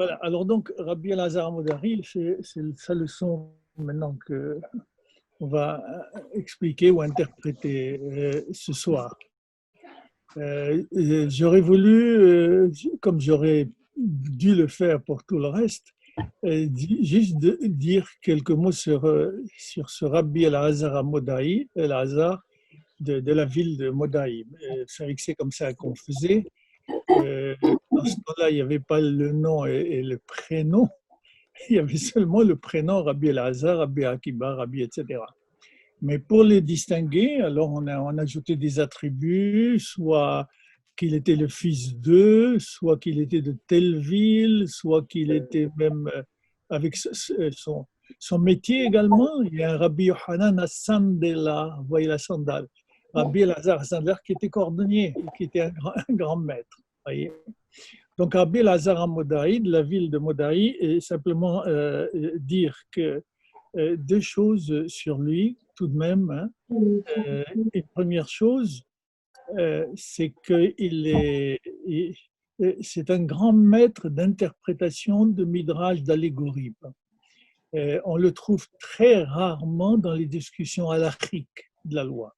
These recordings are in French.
Voilà, alors donc Rabbi Elazar Amodari, c'est sa leçon maintenant qu'on va expliquer ou interpréter ce soir. J'aurais voulu, comme j'aurais dû le faire pour tout le reste, juste dire quelques mots sur ce Rabbi Elazar Amodari, Elazar de la ville de Modaï. C'est vrai que c'est comme ça qu'on faisait. Dans ce temps-là, il n'y avait pas le nom et le prénom. Il y avait seulement le prénom Rabbi Elazar, Rabbi Akiba, Rabbi, etc. Mais pour les distinguer, alors on a ajouté des attributs, soit qu'il était le fils d'eux, soit qu'il était de telle ville, soit qu'il était même avec son métier également. Il y a un Rabbi Yohanan Assandela, vous voyez la sandale, Rabbi Elazar Assandela qui était cordonnier, qui était un grand maître. Voyez. Donc, Rabbi Elazar Amodai, de la ville de Modaï, et simplement dire que deux choses sur lui, tout de même. Hein. Une première chose, c'est c'est un grand maître d'interprétation de midrash, d'allégorie. On le trouve très rarement dans les discussions halachiques de la loi.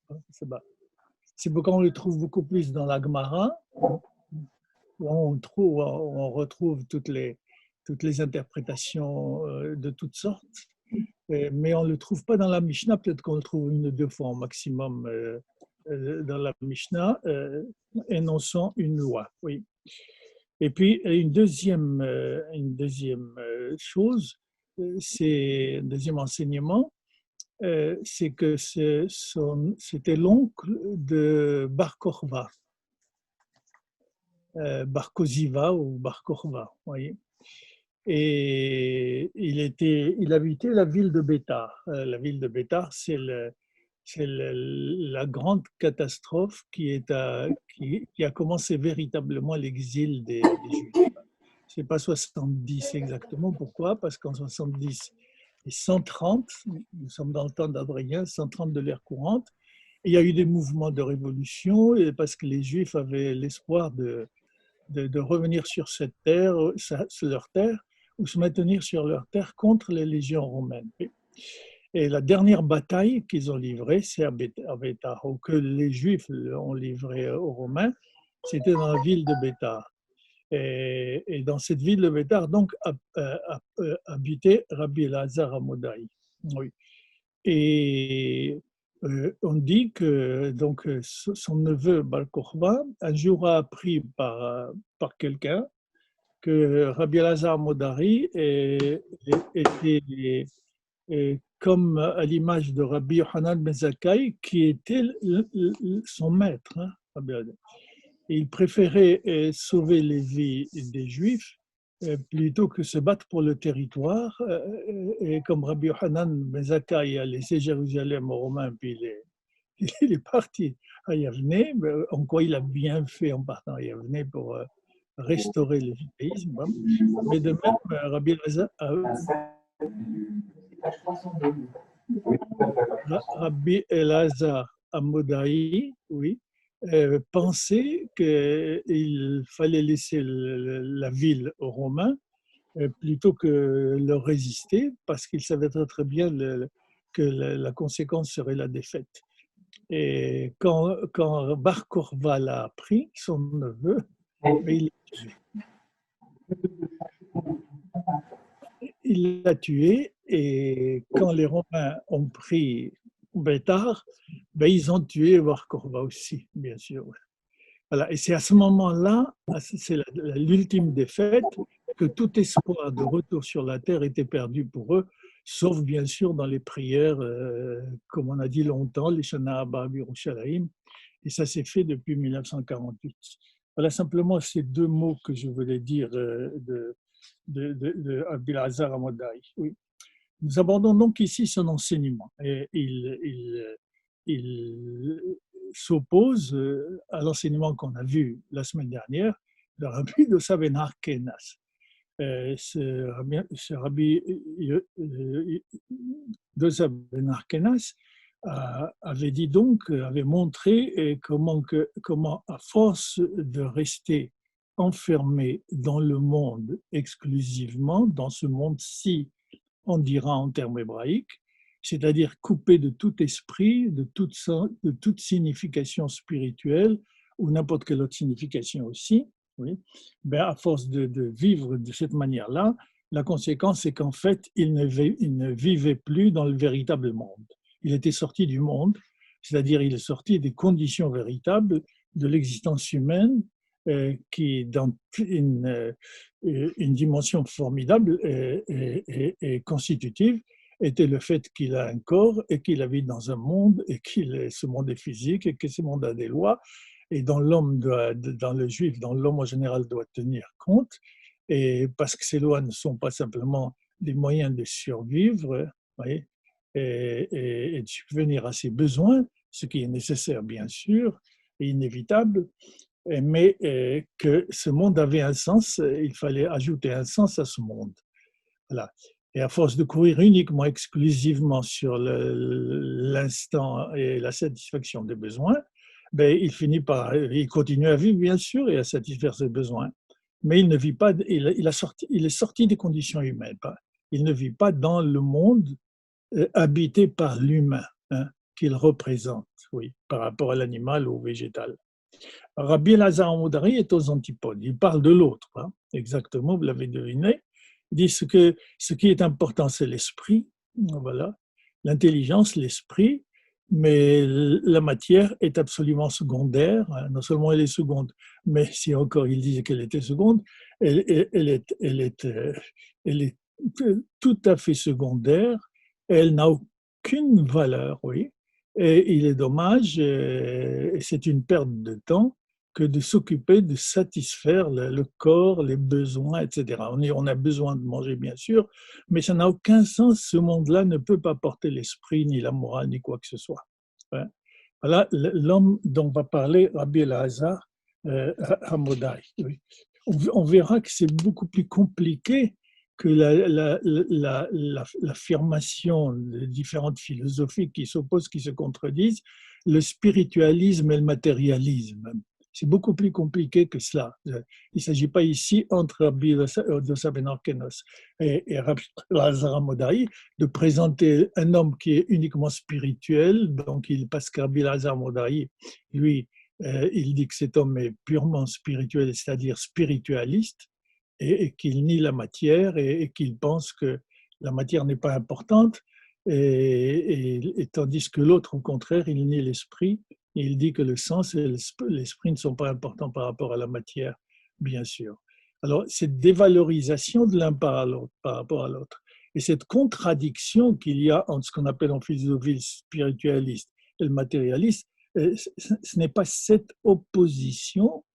C'est pourquoi on le trouve beaucoup plus dans la Gemara, où on retrouve toutes les interprétations de toutes sortes, mais on ne le trouve pas dans la Mishnah, peut-être qu'on le trouve une ou deux fois au maximum dans la Mishnah, énonçant une loi. Oui. Et puis une deuxième chose, c'est un deuxième enseignement, c'est que c'était l'oncle de Bar Kokhba. Bar Koziva ou Bar Kokhba, voyez. Et il habitait la ville de Bétar. La ville de Bétar, c'est la grande catastrophe qui a commencé véritablement l'exil des Juifs. Ce n'est pas 70 exactement. Pourquoi? Parce qu'en 70 et 130, nous sommes dans le temps d'Adrien, 130 de l'ère courante, et il y a eu des mouvements de révolution parce que les Juifs avaient l'espoir de revenir sur cette terre, sur leur terre, ou se maintenir sur leur terre contre les légions romaines. Et la dernière bataille qu'ils ont livrée, c'est à Bétar, ou que les Juifs ont livré aux Romains, c'était dans la ville de Bétar. Et dans cette ville de Bétar, donc, habitait Rabbi Elazar Amodai. Oui. Et on dit que donc, son neveu Bar Kokhba un jour a appris par quelqu'un que Rabbi Elazar Modari était comme à l'image de Rabbi Yohanan Ben Zakkai, qui était son maître. Hein, et il préférait sauver les vies des Juifs plutôt que se battre pour le territoire. Et comme Rabbi Yohanan Ben Zakkai a laissé Jérusalem aux Romains, puis il est parti à Yavne, en quoi il a bien fait en partant à Yavne pour restaurer le judaïsme. Mais de même, Rabbi Elazar Amodai, oui, pensait qu'il fallait laisser la ville aux Romains plutôt que leur résister, parce qu'il savait très bien que la conséquence serait la défaite. Et quand Bar Kokhba l'a appris, son neveu, il l'a tué, et quand les Romains ont pris Bétar, ils ont tué Bar Kokhba aussi, bien sûr. Voilà. Et c'est à ce moment-là, c'est l'ultime défaite, que tout espoir de retour sur la terre était perdu pour eux, sauf bien sûr dans les prières, comme on a dit longtemps, les Shana Abba Yerushalayim, et ça s'est fait depuis 1948. Voilà simplement ces deux mots que je voulais dire de Rabbi Elazar Amodai. Oui. Nous abordons donc ici son enseignement. Et il s'oppose à l'enseignement qu'on a vu la semaine dernière de Rabbi Dosa ben Harkenas. Ce Rabbi Dosa ben Harkenas avait dit donc, avait montré comment à force de rester enfermé dans le monde exclusivement, dans ce monde-ci, on dira en termes hébraïques, c'est-à-dire coupé de tout esprit, de toute signification spirituelle ou n'importe quelle autre signification aussi, oui, ben à force de vivre de cette manière-là, la conséquence c'est qu'en fait, il ne vivait plus dans le véritable monde. Il était sorti du monde, c'est-à-dire il est sorti des conditions véritables de l'existence humaine qui, dans une dimension formidable et constitutive, était le fait qu'il a un corps et qu'il habite dans un monde et ce monde est physique et que ce monde a des lois et dont dans le juif, dont l'homme en général doit tenir compte. Et parce que ces lois ne sont pas simplement des moyens de survivre, voyez, et de subvenir à ses besoins, ce qui est nécessaire bien sûr et inévitable, mais que ce monde avait un sens, il fallait ajouter un sens à ce monde. Voilà. Et à force de courir uniquement, exclusivement sur l'instant et la satisfaction des besoins, ben, il continue à vivre bien sûr et à satisfaire ses besoins, mais il ne vit pas, il est sorti des conditions humaines. Il ne vit pas dans le monde habité par l'humain, hein, qu'il représente, oui, par rapport à l'animal ou au végétal. Rabbi Elazar Moudari est aux antipodes. Il parle de l'autre, hein, exactement, vous l'avez deviné. Il dit ce qui est important, c'est l'esprit, voilà, l'intelligence, l'esprit, mais la matière est absolument secondaire. Hein. Non seulement elle est seconde, mais si encore il disait qu'elle était seconde, elle est tout à fait secondaire. Elle n'a aucune valeur, oui. Et il est dommage, et c'est une perte de temps, que de s'occuper de satisfaire le corps, les besoins, etc. On a besoin de manger, bien sûr, mais ça n'a aucun sens. Ce monde-là ne peut pas porter l'esprit, ni la morale, ni quoi que ce soit. Hein. Voilà l'homme dont va parler Rabbi Elazar Hamodai. Oui. On verra que c'est beaucoup plus compliqué que l'affirmation de différentes philosophies qui s'opposent, qui se contredisent, le spiritualisme et le matérialisme. C'est beaucoup plus compliqué que cela. Il ne s'agit pas ici, entre Rabbi Dosa ben Orkenos et Rabbi Lazar Modaï, de présenter un homme qui est uniquement spirituel. Donc, parce que Rabbi Lazar Modaï, lui, il dit que cet homme est purement spirituel, c'est-à-dire spiritualiste, et qu'il nie la matière et qu'il pense que la matière n'est pas importante, et tandis que l'autre, au contraire, il nie l'esprit. Il dit que le sens et l'esprit ne sont pas importants par rapport à la matière, bien sûr. Alors, cette dévalorisation de l'un par rapport à l'autre, et cette contradiction qu'il y a entre ce qu'on appelle en philosophie le spiritualiste et le matérialiste, ce n'est pas cette opposition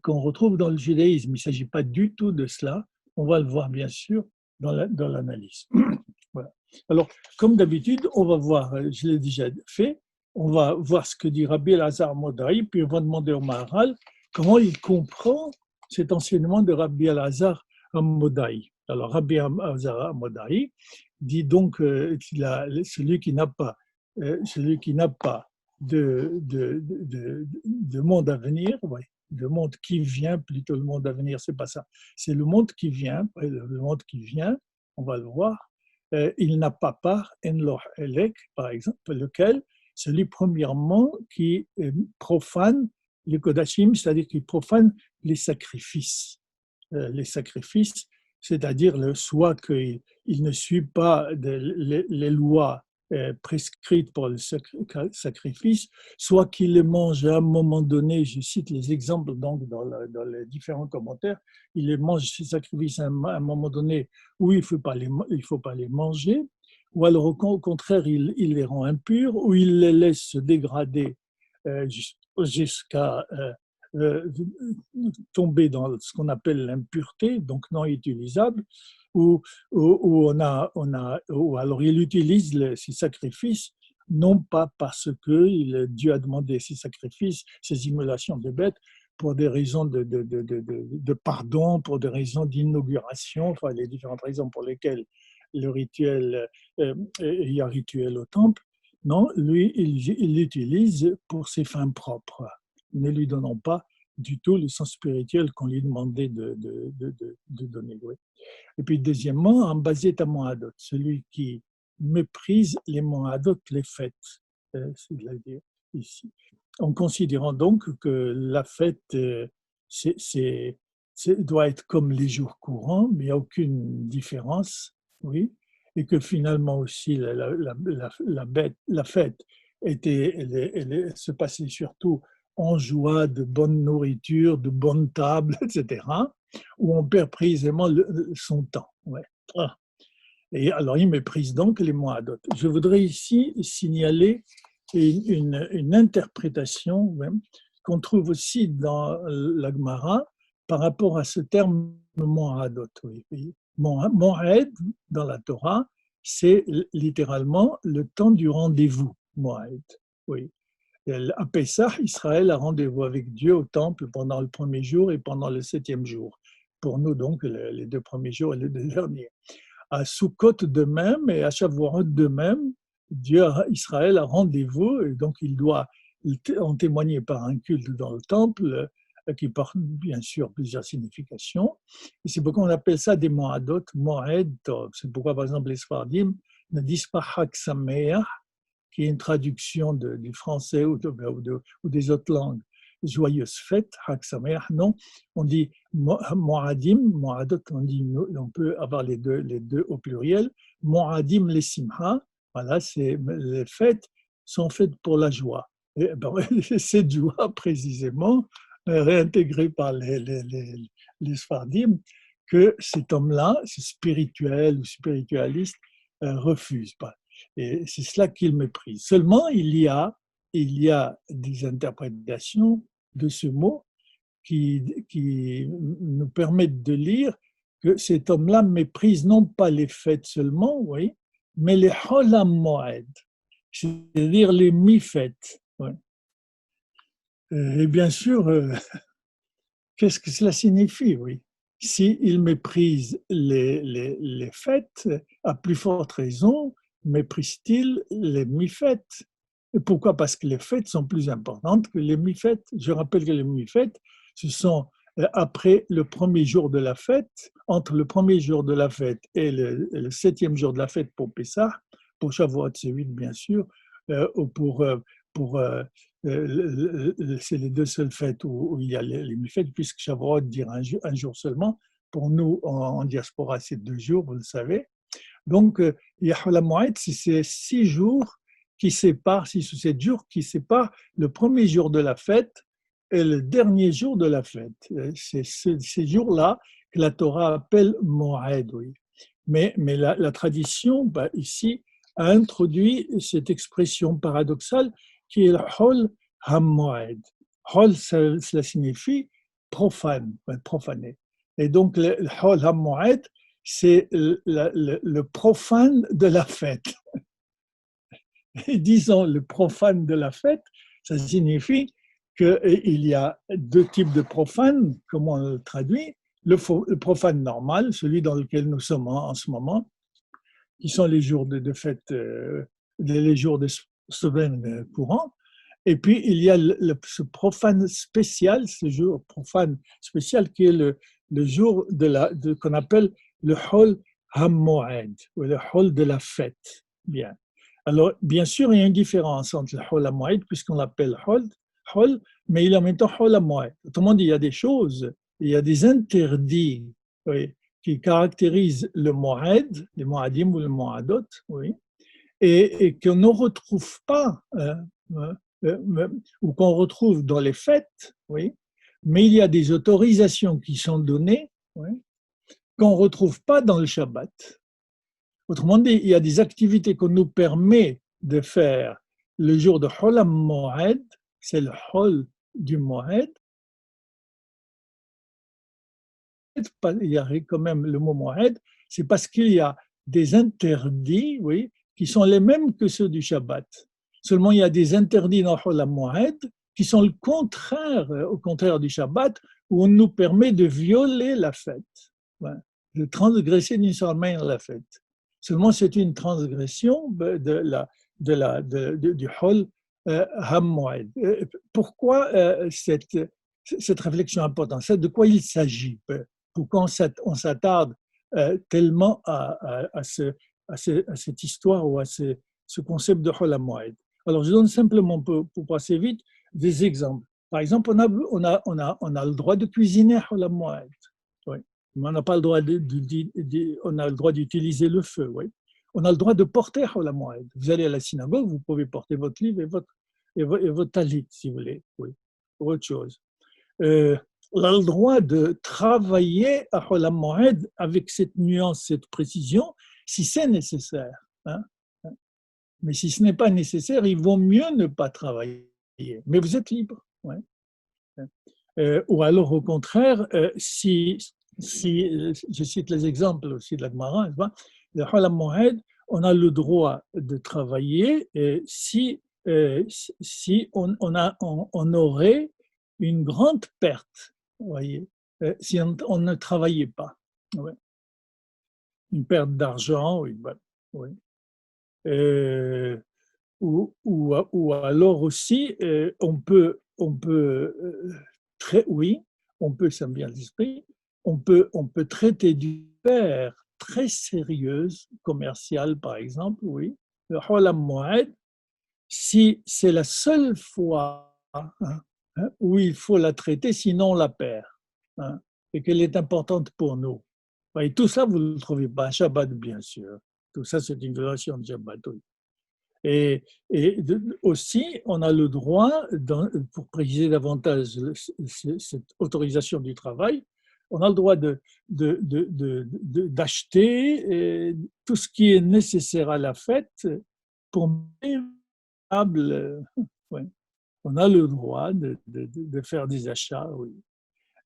qu'on retrouve dans le judaïsme. Il ne s'agit pas du tout de cela. On va le voir, bien sûr, dans l'analyse. Voilà. Alors, comme d'habitude, on va voir, je l'ai déjà fait, on va voir ce que dit Rabbi Elazar Modaï, puis on va demander au Maharal comment il comprend cet enseignement de Rabbi Elazar Modaï. Alors, Rabbi Elazar Modaï dit donc celui qui n'a pas, de monde à venir, ouais, le monde qui vient, plutôt le monde à venir, c'est pas ça. C'est le monde qui vient, le monde qui vient, on va le voir. Il n'a pas part, Enloh Elek, par exemple, lequel, celui premièrement qui profane les Kodashim, c'est-à-dire qui profane les sacrifices. Les sacrifices, c'est-à-dire soit qu'il ne suit pas les lois prescrites pour le sacrifice, soit qu'il les mange à un moment donné, je cite les exemples donc dans les différents commentaires, il les mange ces sacrifices à un moment donné où il ne faut pas les manger, ou alors au contraire il les rend impurs, ou il les laisse se dégrader jusqu'à tomber dans ce qu'on appelle l'impureté, donc non utilisable, ou alors il utilise ces sacrifices non pas parce que Dieu a demandé ces sacrifices, ces immolations de bêtes, pour des raisons de pardon, pour des raisons d'inauguration, enfin les différentes raisons pour lesquelles le rituel, il y a rituel au temple. Non, lui, il l'utilise pour ses fins propres, ne lui donnant pas du tout le sens spirituel qu'on lui demandait de donner. Oui. Et puis deuxièmement, en basé à Moadot, celui qui méprise les Moadot, les fêtes, c'est-à-dire ici. En considérant donc que la fête doit être comme les jours courants, mais il n'y a aucune différence, oui, et que finalement aussi la fête se passait surtout en joie, de bonne nourriture, de bonnes tables, etc., où on perd précisément son temps. Ouais. Ah. Et alors, il méprise donc les Moadot. Je voudrais ici signaler une interprétation même, qu'on trouve aussi dans la Gemara par rapport à ce terme Moadot. Oui. Moed, dans la Torah, c'est littéralement le temps du rendez-vous, Moed. Oui. À Pessah, Israël a rendez-vous avec Dieu au temple pendant le premier jour et pendant le septième jour. Pour nous, donc, les 2 premiers jours et les 2 derniers. À Sukkot de même et à Shavuot de même, Israël a rendez-vous et donc il doit en témoigner par un culte dans le temple qui porte bien sûr plusieurs significations. Et c'est pourquoi on appelle ça des Moadot, Moed Tov. C'est pourquoi par exemple les Sfardim ne disent pas Chag Sameach, qui est une traduction du français ou des autres langues. Joyeuse fête, Chag Sameach, non, on dit Moadim, Moadot, on peut avoir les deux au pluriel, Moadim les Simha, voilà, les fêtes sont faites pour la joie. Et ben, cette joie, précisément, réintégrée par les Sfardim, que cet homme-là, ce spirituel ou spiritualiste, refuse pas. Et c'est cela qu'il méprise. Seulement, il y a des interprétations de ce mot qui nous permettent de lire que cet homme-là méprise non pas les fêtes seulement, oui, mais les Holam Moed, c'est-à-dire les mi-fêtes. Oui. Et bien sûr, qu'est-ce que cela signifie, oui? S'il méprise les fêtes, à plus forte raison, méprise-t-il les mi-fêtes? Et pourquoi? Parce que les fêtes sont plus importantes que les mi-fêtes. Je rappelle que les mi-fêtes, ce sont après le premier jour de la fête, entre le premier jour de la fête et le septième jour de la fête pour Pessah, pour Shavuot, c'est 8 bien sûr, ou pour c'est les 2 seules fêtes où il y a les mi-fêtes, puisque Shavuot dire un jour seulement. Pour nous, en diaspora, c'est 2 jours, vous le savez. Donc, Yahweh Moed, c'est 6 jours qui séparent, 6 ou 7 jours qui séparent le premier jour de la fête et le dernier jour de la fête. C'est ces jours-là que la Torah appelle Moed, oui. Mais la tradition, ici, a introduit cette expression paradoxale qui est le Hol HaMoed. Hol, cela signifie profane, profané. Et donc, le Hol HaMoed, c'est le profane de la fête. Et disons, le profane de la fête, ça signifie qu'il y a 2 types de profanes, comme on le traduit. Le profane normal, celui dans lequel nous sommes en ce moment, qui sont les jours de fête, les jours de semaine courant. Et puis, il y a ce profane spécial, ce jour profane spécial qui est le jour qu'on appelle le Hol HaMoed, ou le Hol de la fête. Bien. Alors, bien sûr, il y a une différence entre le Hol HaMoed, puisqu'on l'appelle Hol, mais il y a en même temps Hol HaMoed. Autrement dit, il y a des choses, il y a des interdits, oui, qui caractérisent le Moed, les Moadim ou le Moadot, oui, et qu'on ne retrouve pas, ou qu'on retrouve dans les fêtes, oui, mais il y a des autorisations qui sont données, oui, qu'on ne retrouve pas dans le Shabbat. Autrement dit, il y a des activités qu'on nous permet de faire le jour de Hol HaMoed, c'est le Hol du Moed. Il y a quand même le mot Moed, c'est parce qu'il y a des interdits, oui, qui sont les mêmes que ceux du Shabbat. Seulement, il y a des interdits dans Hol HaMoed qui sont le contraire, au contraire du Shabbat, où on nous permet de violer la fête, de transgresser d'une certaine manière la fête. Seulement, c'est une transgression du Hol HaMoed. Pourquoi cette réflexion importante. C'est de quoi il s'agit? Pourquoi on s'attarde tellement à cette histoire ou à ce concept de Hol HaMoed? Alors, je donne simplement, pour passer vite, des exemples. Par exemple, on a le droit de cuisiner Hol HaMoed. Oui. Mais on n'a pas le droit on a le droit d'utiliser le feu. Oui. On a le droit de porter Hol HaMoed. Vous allez à la synagogue, vous pouvez porter votre livre et votre talit, si vous voulez, oui, pour autre chose. On a le droit de travailler à Hol HaMoed avec cette nuance, cette précision, si c'est nécessaire. Hein. Mais si ce n'est pas nécessaire, il vaut mieux ne pas travailler. Mais vous êtes libre. Ouais. Ou alors, au contraire, si je cite les exemples aussi de la Gemara, le Hol HaMoed, on a le droit de travailler si on aurait une grande perte, vous voyez, si on ne travaillait pas. Ouais. Une perte d'argent, oui. Oui. Ou alors aussi, oui, ça me vient à l'esprit, on peut traiter d'une affaire très sérieuse, commerciale par exemple, oui, le Hol HaMoed, si c'est la seule fois où il faut la traiter, sinon on la perd, hein, et qu'elle est importante pour nous. Et tout ça, vous ne le trouvez pas à Shabbat, bien sûr. Tout ça, c'est une violation de Shabbat. Oui. Et aussi, on a le droit, pour préciser davantage cette autorisation du travail, on a le droit d'acheter tout ce qui est nécessaire à la fête pour ouais. On a le droit de faire des achats, oui.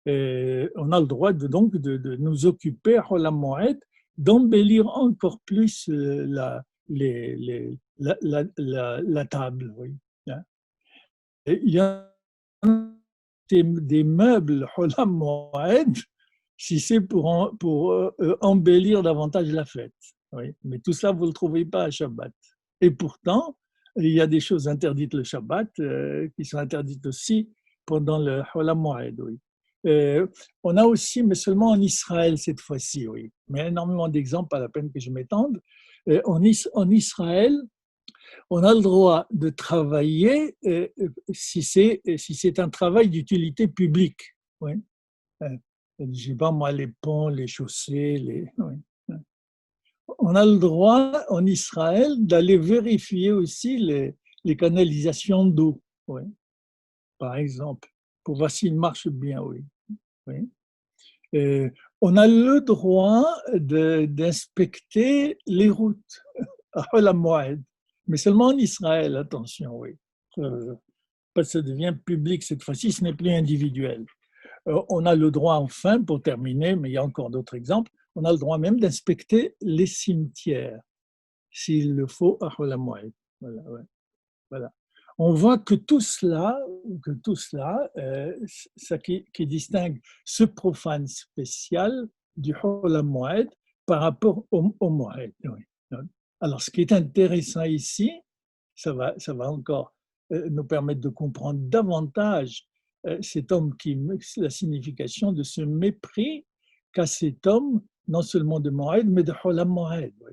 Et on a le droit donc de nous occuper, Hol HaMoed, d'embellir encore plus la table. Oui. Et il y a des meubles Hol HaMoed si c'est pour embellir davantage la fête. Oui. Mais tout ça, vous ne le trouvez pas à Shabbat. Et pourtant, il y a des choses interdites le Shabbat qui sont interdites aussi pendant le Hol HaMoed. Oui. On a aussi, mais seulement en Israël cette fois-ci, oui. Mais énormément d'exemples, pas la peine que je m'étende. En Israël, on a le droit de travailler si c'est un travail d'utilité publique. Oui. Je ne sais pas moi, les ponts, les chaussées, oui. On a le droit en Israël d'aller vérifier aussi les canalisations d'eau, oui. Par exemple, pour voir s'ils marchent bien, oui. Oui. On a le droit d'inspecter les routes à Hol HaMoed, mais seulement en Israël, attention, oui. Parce que ça devient public cette fois-ci, ce n'est plus individuel. On a le droit, enfin, pour terminer, mais il y a encore d'autres exemples, on a le droit même d'inspecter les cimetières, s'il le faut, à Hol HaMoed. Voilà, ouais. Voilà. On voit que tout cela, ça qui distingue ce profane spécial du Hol HaMoed par rapport au Moed. Oui. Alors, ce qui est intéressant ici, ça va encore nous permettre de comprendre davantage cet homme la signification de ce mépris qu'a cet homme, non seulement de Moed, mais de Hol HaMoed. Oui.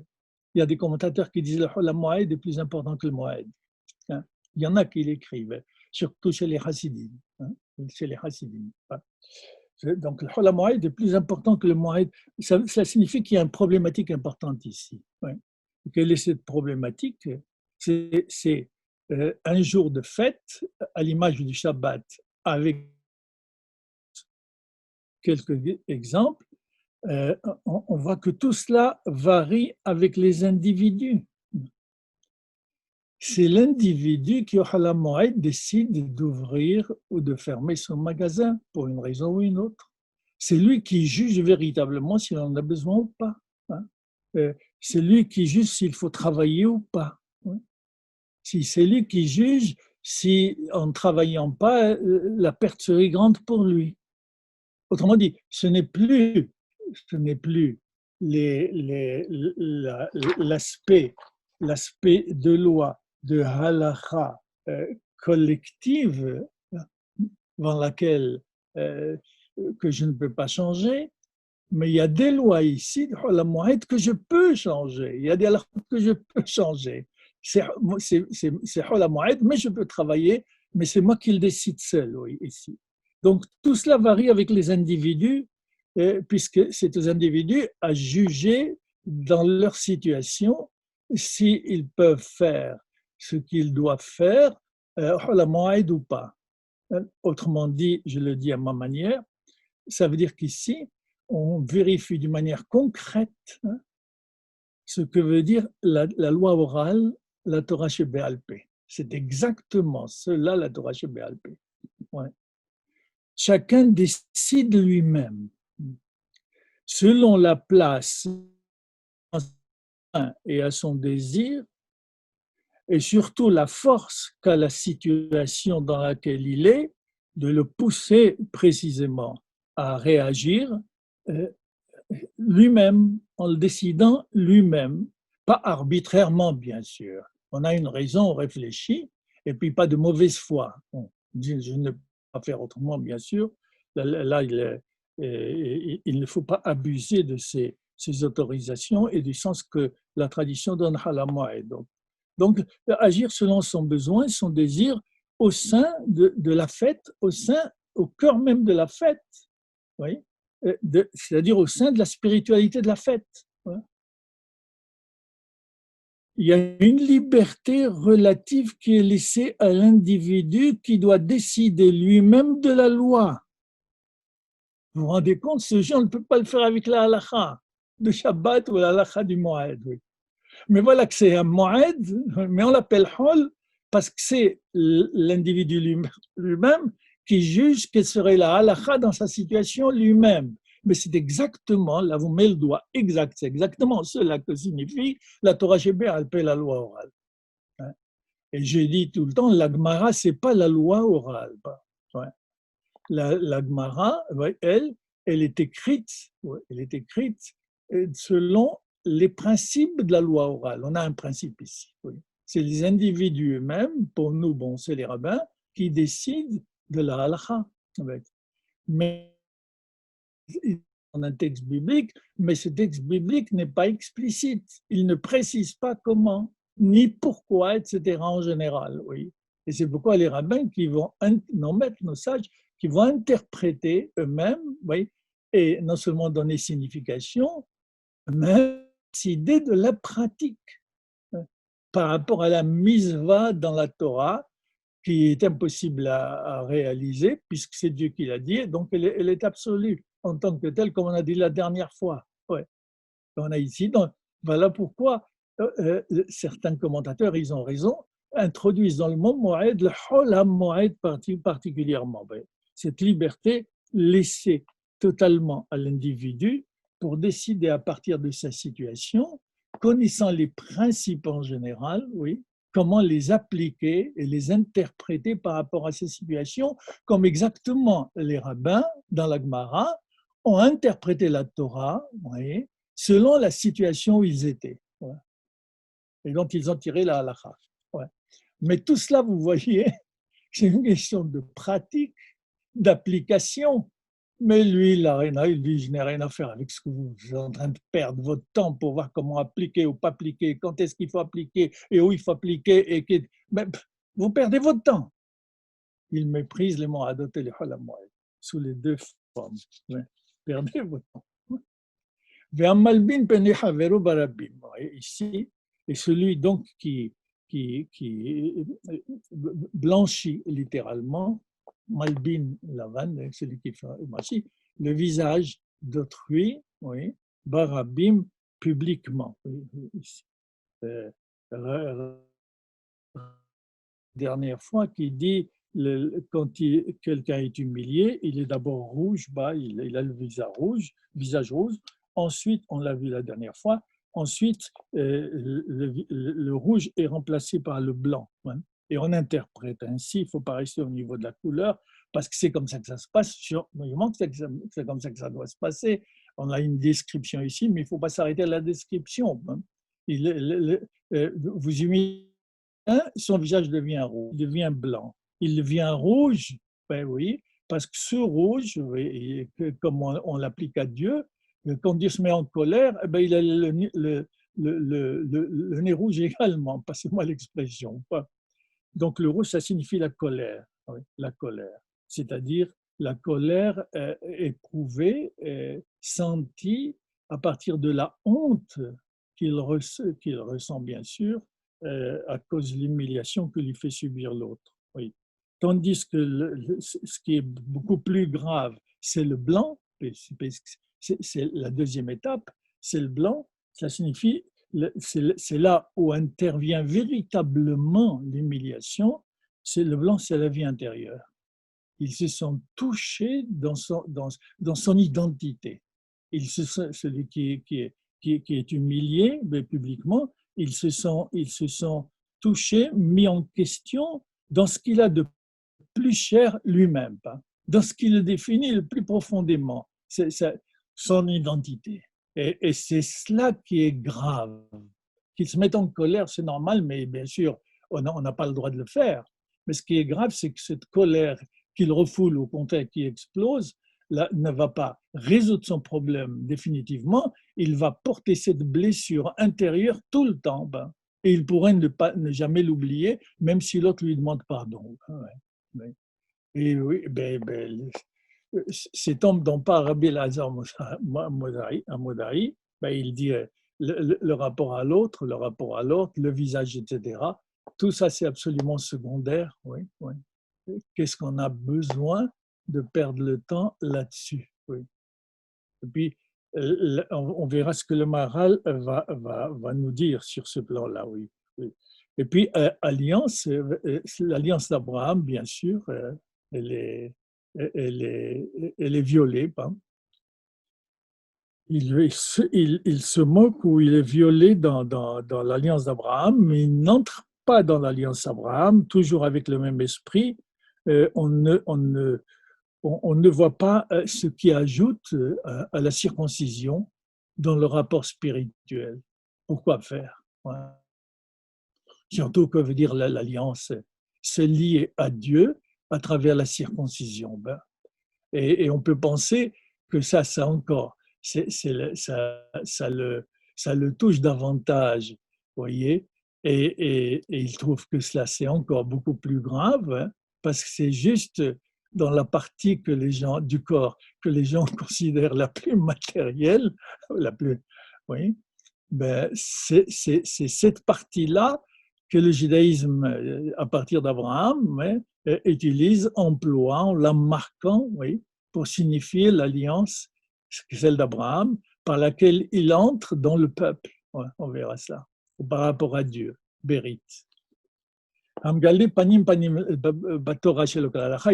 Il y a des commentateurs qui disent que le Hol HaMoed est plus important que le Moed. Hein. Il y en a qui l'écrivent, surtout chez les Hasidim. Hein, chez les Hasidim. Donc, le Hol HaMoed est plus important que le Moed. Ça signifie qu'il y a une problématique importante ici. Ouais. Quelle est cette problématique? C'est un jour de fête, à l'image du Shabbat, avec quelques exemples. On voit que tout cela varie avec les individus. C'est l'individu qui, au Hol HaMoed, décide d'ouvrir ou de fermer son magasin pour une raison ou une autre. C'est lui qui juge véritablement s'il en a besoin ou pas. Hein. C'est lui qui juge s'il faut travailler ou pas. Hein. C'est lui qui juge si, en ne travaillant pas, la perte serait grande pour lui. Autrement dit, ce n'est plus l'aspect de loi, de halakha collective dans laquelle euh, que je ne peux pas changer, mais il y a des lois ici, que je peux changer. Il y a des lois que je peux changer. C'est mais je peux travailler, mais c'est moi qui le décide seul, oui, ici. Donc, tout cela varie avec les individus, puisque c'est aux individus à juger dans leur situation s'ils peuvent faire ce qu'ils doivent faire, ou pas. Autrement dit, je le dis à ma manière, ça veut dire qu'ici, on vérifie d'une manière concrète ce que veut dire la loi orale, la Torah Shebéalpé. C'est exactement cela, la Torah Shebéalpé. Ouais. Chacun décide lui-même, selon la place et à son désir, et surtout la force qu'a la situation dans laquelle il est, de le pousser précisément à réagir lui-même, en le décidant lui-même, pas arbitrairement, bien sûr. On a une raison, on réfléchit, et puis pas de mauvaise foi. Bon, je ne peux pas faire autrement, bien sûr. Là, il ne faut pas abuser de ces autorisations et du sens que la tradition donne à la moelle. Donc, agir selon son besoin, son désir, au sein de la fête, au cœur même de la fête. Oui, c'est-à-dire au sein de la spiritualité de la fête. Il y a une liberté relative qui est laissée à l'individu qui doit décider lui-même de la loi. Vous vous rendez compte, ce genre ne peut pas le faire avec la halakha de Shabbat ou la halakha du Moed. Oui. Mais voilà que c'est un Moed, mais on l'appelle Hol parce que c'est l'individu lui-même qui juge quelle serait la halakha dans sa situation lui-même. Mais c'est exactement, là vous mettez le doigt exact, c'est exactement cela que signifie la Torah Shebéalpé, la loi orale. Et j'ai dit tout le temps, la Gemara, ce n'est pas la loi orale. La Gemara, elle est écrite selon les principes de la loi orale. On a un principe ici. Oui. C'est les individus eux-mêmes, pour nous, bon, c'est les rabbins, qui décident de la halakha. Mais on a un texte biblique, mais ce texte biblique n'est pas explicite. Il ne précise pas comment, ni pourquoi, etc. en général. Oui. Et c'est pourquoi les rabbins qui vont, nos sages, qui vont interpréter eux-mêmes, oui, et non seulement donner signification, mais décider de la pratique par rapport à la misva dans la Torah, qui est impossible à réaliser, puisque c'est Dieu qui l'a dit, donc elle est absolue en tant que telle, comme on a dit la dernière fois. Ouais. On a ici, donc, voilà pourquoi certains commentateurs, ils ont raison, introduisent dans le mot Moed le Holam Moed particulièrement. Cette liberté laissée totalement à l'individu pour décider à partir de sa situation, connaissant les principes en général, oui, comment les appliquer et les interpréter par rapport à ces situations, comme exactement les rabbins dans la Gemara ont interprété la Torah, oui, selon la situation où ils étaient. Ouais. Et donc, ils ont tiré la halakha. Ouais. Mais tout cela, vous voyez, c'est une question de pratique, d'application. Mais lui, il dit, je n'ai rien à faire avec ce que vous êtes en train de perdre votre temps pour voir comment appliquer ou pas appliquer, quand est-ce qu'il faut appliquer et où il faut appliquer. Mais vous perdez votre temps. Il méprise les moadot et les halamoy sous les deux formes. Ouais. Perdez votre temps. Ici, et celui donc qui blanchit littéralement, Malbin Lavan, celui qui fait le visage d'autrui, oui, Barabim publiquement. Dernière fois qui dit quand quelqu'un est humilié, il est d'abord rouge, il a le visage rouge. Ensuite, on l'a vu la dernière fois, ensuite le rouge est remplacé par le blanc. Hein, et on interprète ainsi, il ne faut pas rester au niveau de la couleur, parce que c'est comme ça que ça se passe, c'est comme ça que ça doit se passer. On a une description ici, mais il ne faut pas s'arrêter à la description. Hein. Vous humiliez, son visage devient rouge, il devient blanc. Il devient rouge, ben oui, parce que ce rouge, comme on l'applique à Dieu, quand Dieu se met en colère, eh ben, il a le nez rouge également, passez-moi l'expression. Donc le rouge, ça signifie la colère, oui, la colère. C'est-à-dire la colère éprouvée, sentie à partir de la honte qu'il ressent bien sûr à cause de l'humiliation que lui fait subir l'autre. Oui. Tandis que ce qui est beaucoup plus grave, c'est le blanc, c'est la deuxième étape, c'est le blanc, ça signifie, c'est là où intervient véritablement l'humiliation, c'est le blanc, c'est la vie intérieure. Ils se sont touchés dans son identité. Celui qui est humilié publiquement, ils se sont touchés, mis en question dans ce qu'il a de plus cher lui-même, dans ce qui le définit le plus profondément, c'est son identité. Et c'est cela qui est grave. Qu'il se mette en colère, c'est normal, mais bien sûr, on n'a pas le droit de le faire. Mais ce qui est grave, c'est que cette colère qu'il refoule, au contraire, qui explose, là, ne va pas résoudre son problème définitivement, il va porter cette blessure intérieure tout le temps. Et il pourrait ne jamais l'oublier, même si l'autre lui demande pardon. Et oui, cet homme dont parle Rabbi Elazar Amodari, il dit le rapport à l'autre, le visage, etc. Tout ça, c'est absolument secondaire. Oui, oui. Qu'est-ce qu'on a besoin de perdre le temps là-dessus? Oui. Et puis, on verra ce que le Maharal va nous dire sur ce plan-là. Oui, oui. Et puis, l'alliance d'Abraham, bien sûr, elle est, elle est violée. Il se moque ou il est violé dans l'alliance d'Abraham, mais il n'entre pas dans l'alliance d'Abraham, toujours avec le même esprit. On ne voit pas ce qui ajoute à la circoncision dans le rapport spirituel. Pourquoi faire? Surtout que veut dire l'alliance, c'est lié à Dieu à travers la circoncision. Et on peut penser que ça encore, ça le touche davantage, voyez, et il trouve que cela c'est encore beaucoup plus grave, parce que c'est juste dans la partie du corps que les gens considèrent la plus matérielle, la plus, oui, c'est cette partie-là que le judaïsme, à partir d'Abraham, utilise, emploie, en la marquant, oui, pour signifier l'alliance, celle d'Abraham, par laquelle il entre dans le peuple. Ouais, on verra ça. Par rapport à Dieu, Bérit.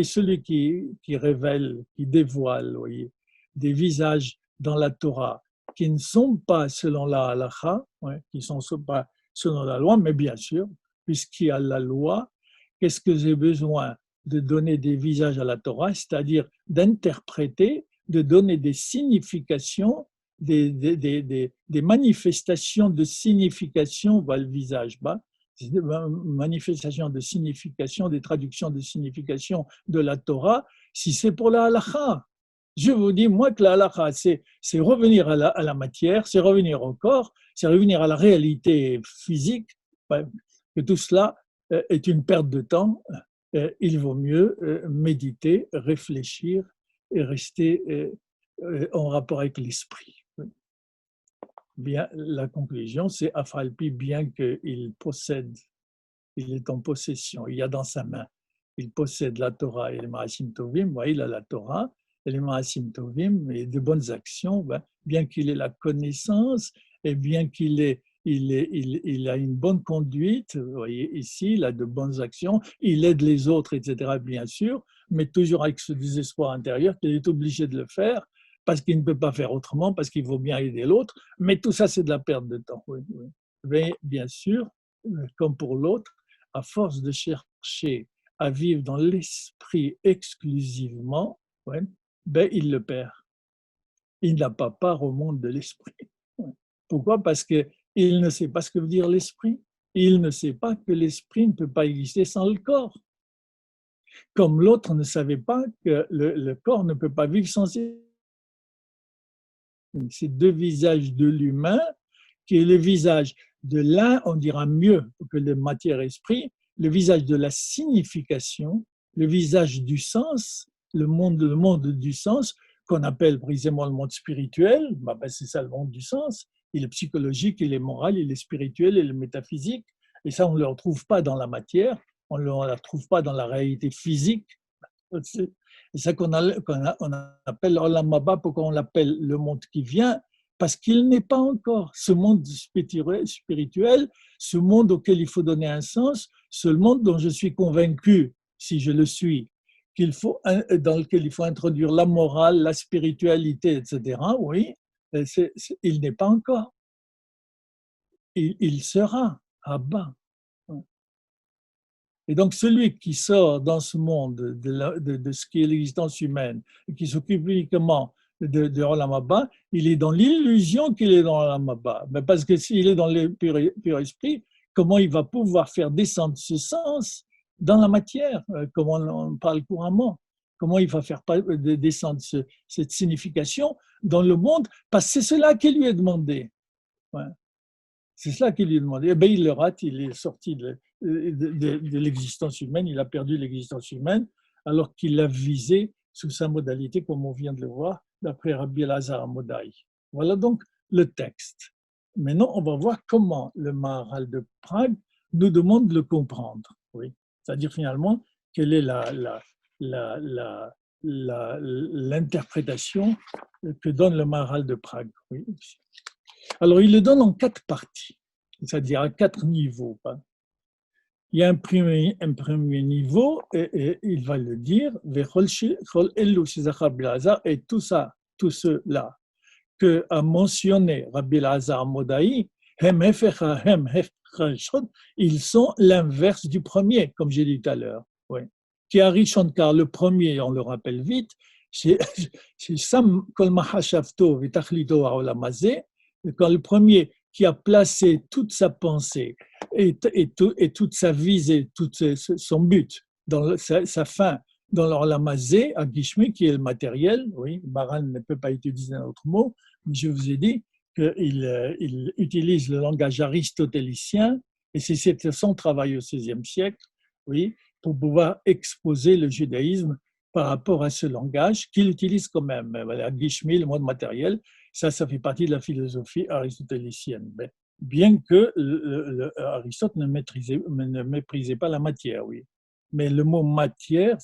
Celui qui révèle, qui dévoile, voyez, des visages dans la Torah qui ne sont pas selon la halakha, qui ne sont pas selon la loi, mais bien sûr, puisqu'il y a la loi, qu'est-ce que j'ai besoin de donner des visages à la Torah, c'est-à-dire d'interpréter, de donner des significations, des manifestations de signification, le visage, des manifestations de signification, des traductions de signification de la Torah, si c'est pour la halakha. Je vous dis, moi, que la halakha, c'est revenir à la matière, c'est revenir au corps, c'est revenir à la réalité physique, que tout cela est une perte de temps. Il vaut mieux méditer, réfléchir et rester en rapport avec l'esprit. Bien, la conclusion, c'est Afalpi, bien qu'il possède, il est en possession, il y a dans sa main, il possède la Torah et les Ma'asim Tovim, il a la Torah et les Ma'asim Tovim et de bonnes actions, bien qu'il ait la connaissance et bien qu'il il a une bonne conduite, vous voyez ici, il a de bonnes actions, il aide les autres, etc., bien sûr, mais toujours avec ce désespoir intérieur qu'il est obligé de le faire, parce qu'il ne peut pas faire autrement, parce qu'il faut bien aider l'autre, mais tout ça, c'est de la perte de temps. Oui, oui. Mais bien sûr, comme pour l'autre, à force de chercher à vivre dans l'esprit exclusivement, il le perd. Il n'a pas part au monde de l'esprit. Pourquoi? Parce qu'il ne sait pas ce que veut dire l'esprit. Il ne sait pas que l'esprit ne peut pas exister sans le corps. Comme l'autre ne savait pas que le corps ne peut pas vivre sans ces deux visages de l'humain, qui est le visage de l'un, on dira mieux que le matière-esprit, le visage de la signification, le visage du sens, le monde du sens, qu'on appelle précisément le monde spirituel, c'est ça le monde du sens. Il est psychologique, il est moral, il est spirituel, il est métaphysique. Et ça, on ne le retrouve pas dans la matière, on ne le retrouve pas dans la réalité physique. C'est ça on appelle l'Olam Haba. Pourquoi on l'appelle le monde qui vient? Parce qu'il n'est pas encore ce monde spirituel, ce monde auquel il faut donner un sens, ce monde dont je suis convaincu, si je le suis, dans lequel il faut introduire la morale, la spiritualité, etc. Oui, il n'est pas encore. Il sera à bas. Et donc, celui qui sort dans ce monde de ce qui est l'existence humaine et qui s'occupe uniquement de Olam Haba, il est dans l'illusion qu'il est dans Olam Haba. Mais parce que s'il est dans le pur esprit, comment il va pouvoir faire descendre ce sens dans la matière, comme on parle couramment? Comment il va faire descendre cette signification dans le monde? Parce que c'est cela qui lui est demandé. Ouais. C'est cela qui lui est demandé. Eh bien, il le rate, il est sorti de l'existence humaine, il a perdu l'existence humaine, alors qu'il l'a visé sous sa modalité, comme on vient de le voir, d'après Rabbi Elazar Amodai. Voilà donc le texte. Maintenant, on va voir comment le Maharal de Prague nous demande de le comprendre. Oui. C'est-à-dire finalement, quelle est l'interprétation que donne le Maharal de Prague. Oui. Alors, il le donne en 4 parties, c'est-à-dire à 4 niveaux. Il y a un premier niveau, et il va le dire, et tout ça, tout cela que a mentionné Rabbi Elazar Modai, ils sont l'inverse du premier, comme j'ai dit tout à l'heure. Oui. Qui a Rishon, car le premier, on le rappelle vite, c'est Sam Kol Mahashavto Vitachlito Aolamazé, quand le premier qui a placé toute sa pensée et toute sa visée, tout son but, dans sa fin, dans l'Olamazé, à Gishmi, qui est le matériel, oui, Baran ne peut pas utiliser un autre mot, mais je vous ai dit qu'il utilise le langage aristotélicien, et c'est son travail au XVIe siècle, oui, pour pouvoir exposer le judaïsme par rapport à ce langage qu'il utilise quand même. Voilà, Gishmi, le mot matériel, ça fait partie de la philosophie aristotélicienne. Bien que Aristote ne méprisait pas la matière, oui. Mais le mot matière,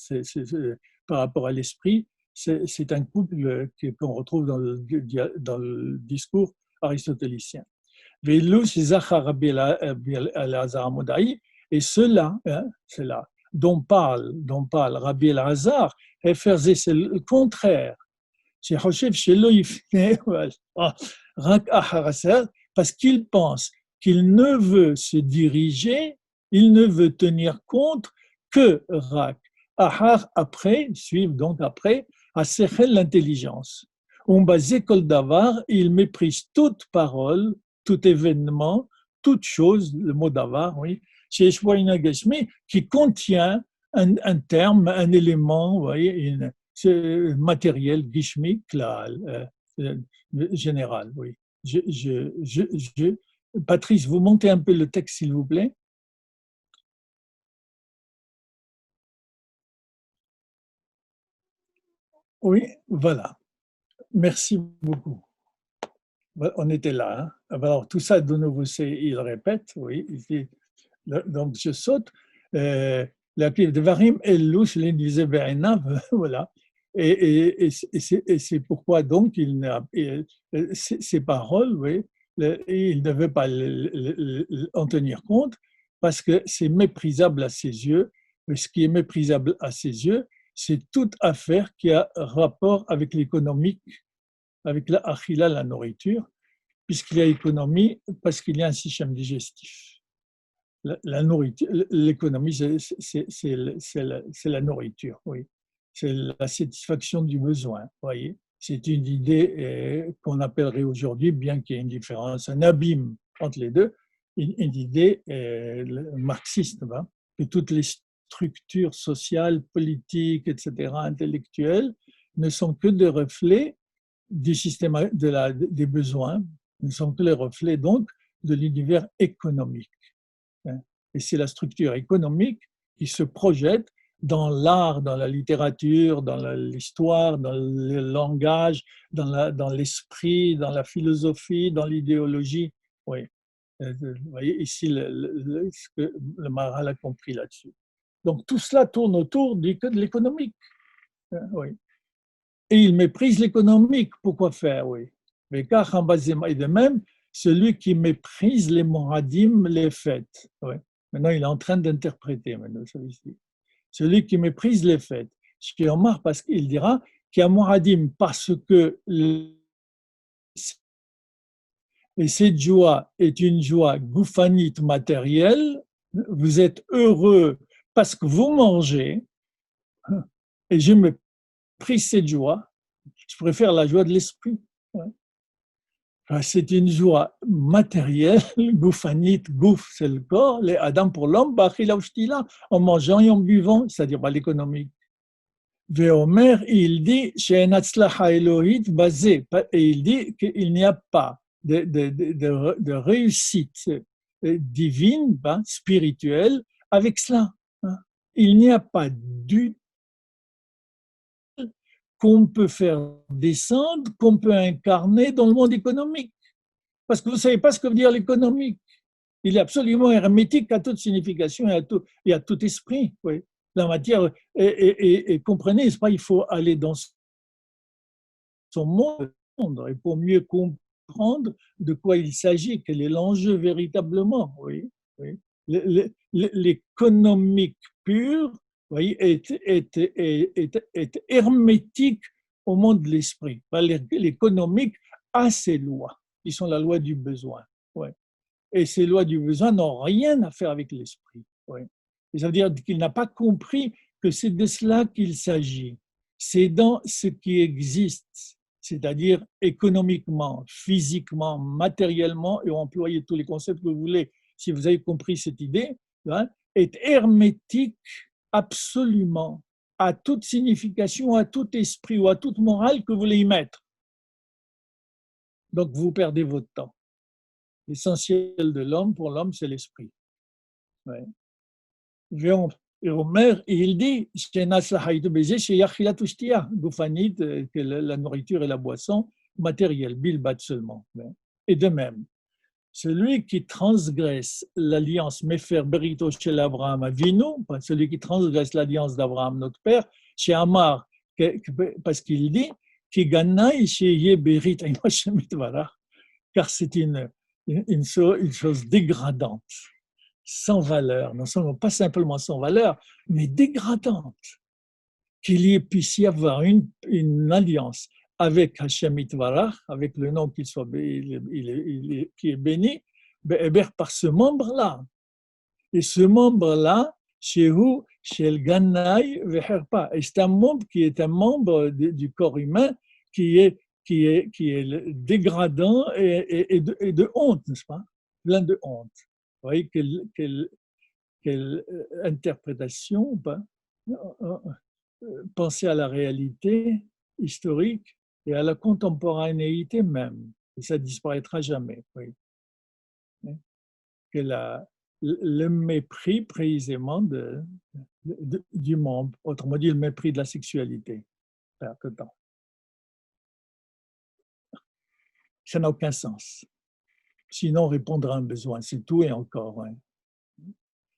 par rapport à l'esprit, c'est un couple qu'on retrouve dans le discours aristotélicien. Et cela, dont parle Rabbi Elazar, c'est le contraire. Parce qu'il pense qu'il ne veut se diriger, il ne veut tenir compte que Rak. Ahar, après, suivre donc après, à Sechel, l'intelligence. Kol Davar, il méprise toute parole, tout événement, toute chose, le mot Davar, oui, qui contient un terme, un élément, vous voyez, matériel, gishmi, klal, général, oui. Patrice, vous montez un peu le texte, s'il vous plaît. Oui, voilà. Merci beaucoup. On était là. Hein. Alors, tout ça, de nouveau, il répète, oui. Donc, je saute. La clé de Varim et louche l'indivisé voilà. Et c'est pourquoi donc ces paroles, oui, il ne veut pas en tenir compte parce que c'est méprisable à ses yeux. Ce qui est méprisable à ses yeux, c'est toute affaire qui a rapport avec l'économique, avec la achila, la nourriture, puisqu'il y a économie, parce qu'il y a un système digestif. La nourriture, l'économie, c'est la nourriture, oui. C'est la satisfaction du besoin, voyez. C'est une idée qu'on appellerait aujourd'hui, bien qu'il y ait une différence, un abîme entre les deux, une idée marxiste, que toutes les structures sociales, politiques, etc., intellectuelles, ne sont que des reflets du système des besoins, ne sont que les reflets donc de l'univers économique. Et c'est la structure économique qui se projette dans l'art, dans la littérature, dans l'histoire, dans le langage, dans l'esprit, dans la philosophie, dans l'idéologie. Oui. Vous voyez ici ce que le Maharal a compris là-dessus. Donc tout cela tourne autour de l'économique. Oui. Et il méprise l'économique. Pourquoi faire? Oui. Mais car et de même, celui qui méprise les moradim les fêtes. Oui. Maintenant, il est en train d'interpréter celui-ci. Celui qui méprise les fêtes. Chez Omar, parce qu'il dira qu'il y a moradim parce que et cette joie est une joie goufanite matérielle. Vous êtes heureux parce que vous mangez. Et je méprise cette joie. Je préfère la joie de l'esprit. C'est une joie matérielle, gouffanite, gouf, c'est le corps, les Adam pour l'homme, en mangeant et en buvant, c'est-à-dire l'économique. Veomer, il dit, chez Elohit basé, et il dit qu'il n'y a pas de réussite divine, spirituelle, avec cela. Il n'y a pas du qu'on peut faire descendre, qu'on peut incarner dans le monde économique. Parce que vous ne savez pas ce que veut dire l'économique. Il est absolument hermétique à toute signification et à tout esprit. Oui. La matière, et comprenez, pas, il faut aller dans son monde et pour mieux comprendre de quoi il s'agit, quel est l'enjeu véritablement. Oui, oui. L'économique pur, voyez, est hermétique au monde de l'esprit. L'économique a ses lois, qui sont la loi du besoin. Ouais. Et ces lois du besoin n'ont rien à faire avec l'esprit. Ouais. Et ça veut dire qu'il n'a pas compris que c'est de cela qu'il s'agit. C'est dans ce qui existe, c'est-à-dire économiquement, physiquement, matériellement, et employez tous les concepts que vous voulez, si vous avez compris cette idée, est hermétique absolument à toute signification, à tout esprit ou à toute morale que vous voulez y mettre. Donc vous perdez votre temps. L'essentiel de l'homme, pour l'homme, c'est l'esprit. Ouais. Et Omer, il dit que la nourriture et la boisson matérielle, bilbat seulement. Et de même, celui qui transgresse l'alliance Mefer Berito chez Abraham Avinu, celui qui transgresse l'alliance d'Abraham, notre père, chez Amar, parce qu'il dit car c'est une chose dégradante, sans valeur, non seulement pas simplement sans valeur, mais dégradante, qu'il puisse y avoir une alliance avec Hashem Itvarach, avec le nom qu'il soit qui est béni, par ce membre-là. Et ce membre-là, chez le Ganai Veherpa, et c'est un membre qui est un membre du corps humain qui est dégradant et de honte, n'est-ce pas? Plein de honte. Vous voyez quelle interprétation, penser à la réalité historique et à la contemporanéité même. Et ça ne disparaîtra jamais. Oui. Que le mépris précisément du membre, autrement dit le mépris de la sexualité. Ça n'a aucun sens. Sinon, répondre à un besoin, c'est tout et encore. Hein.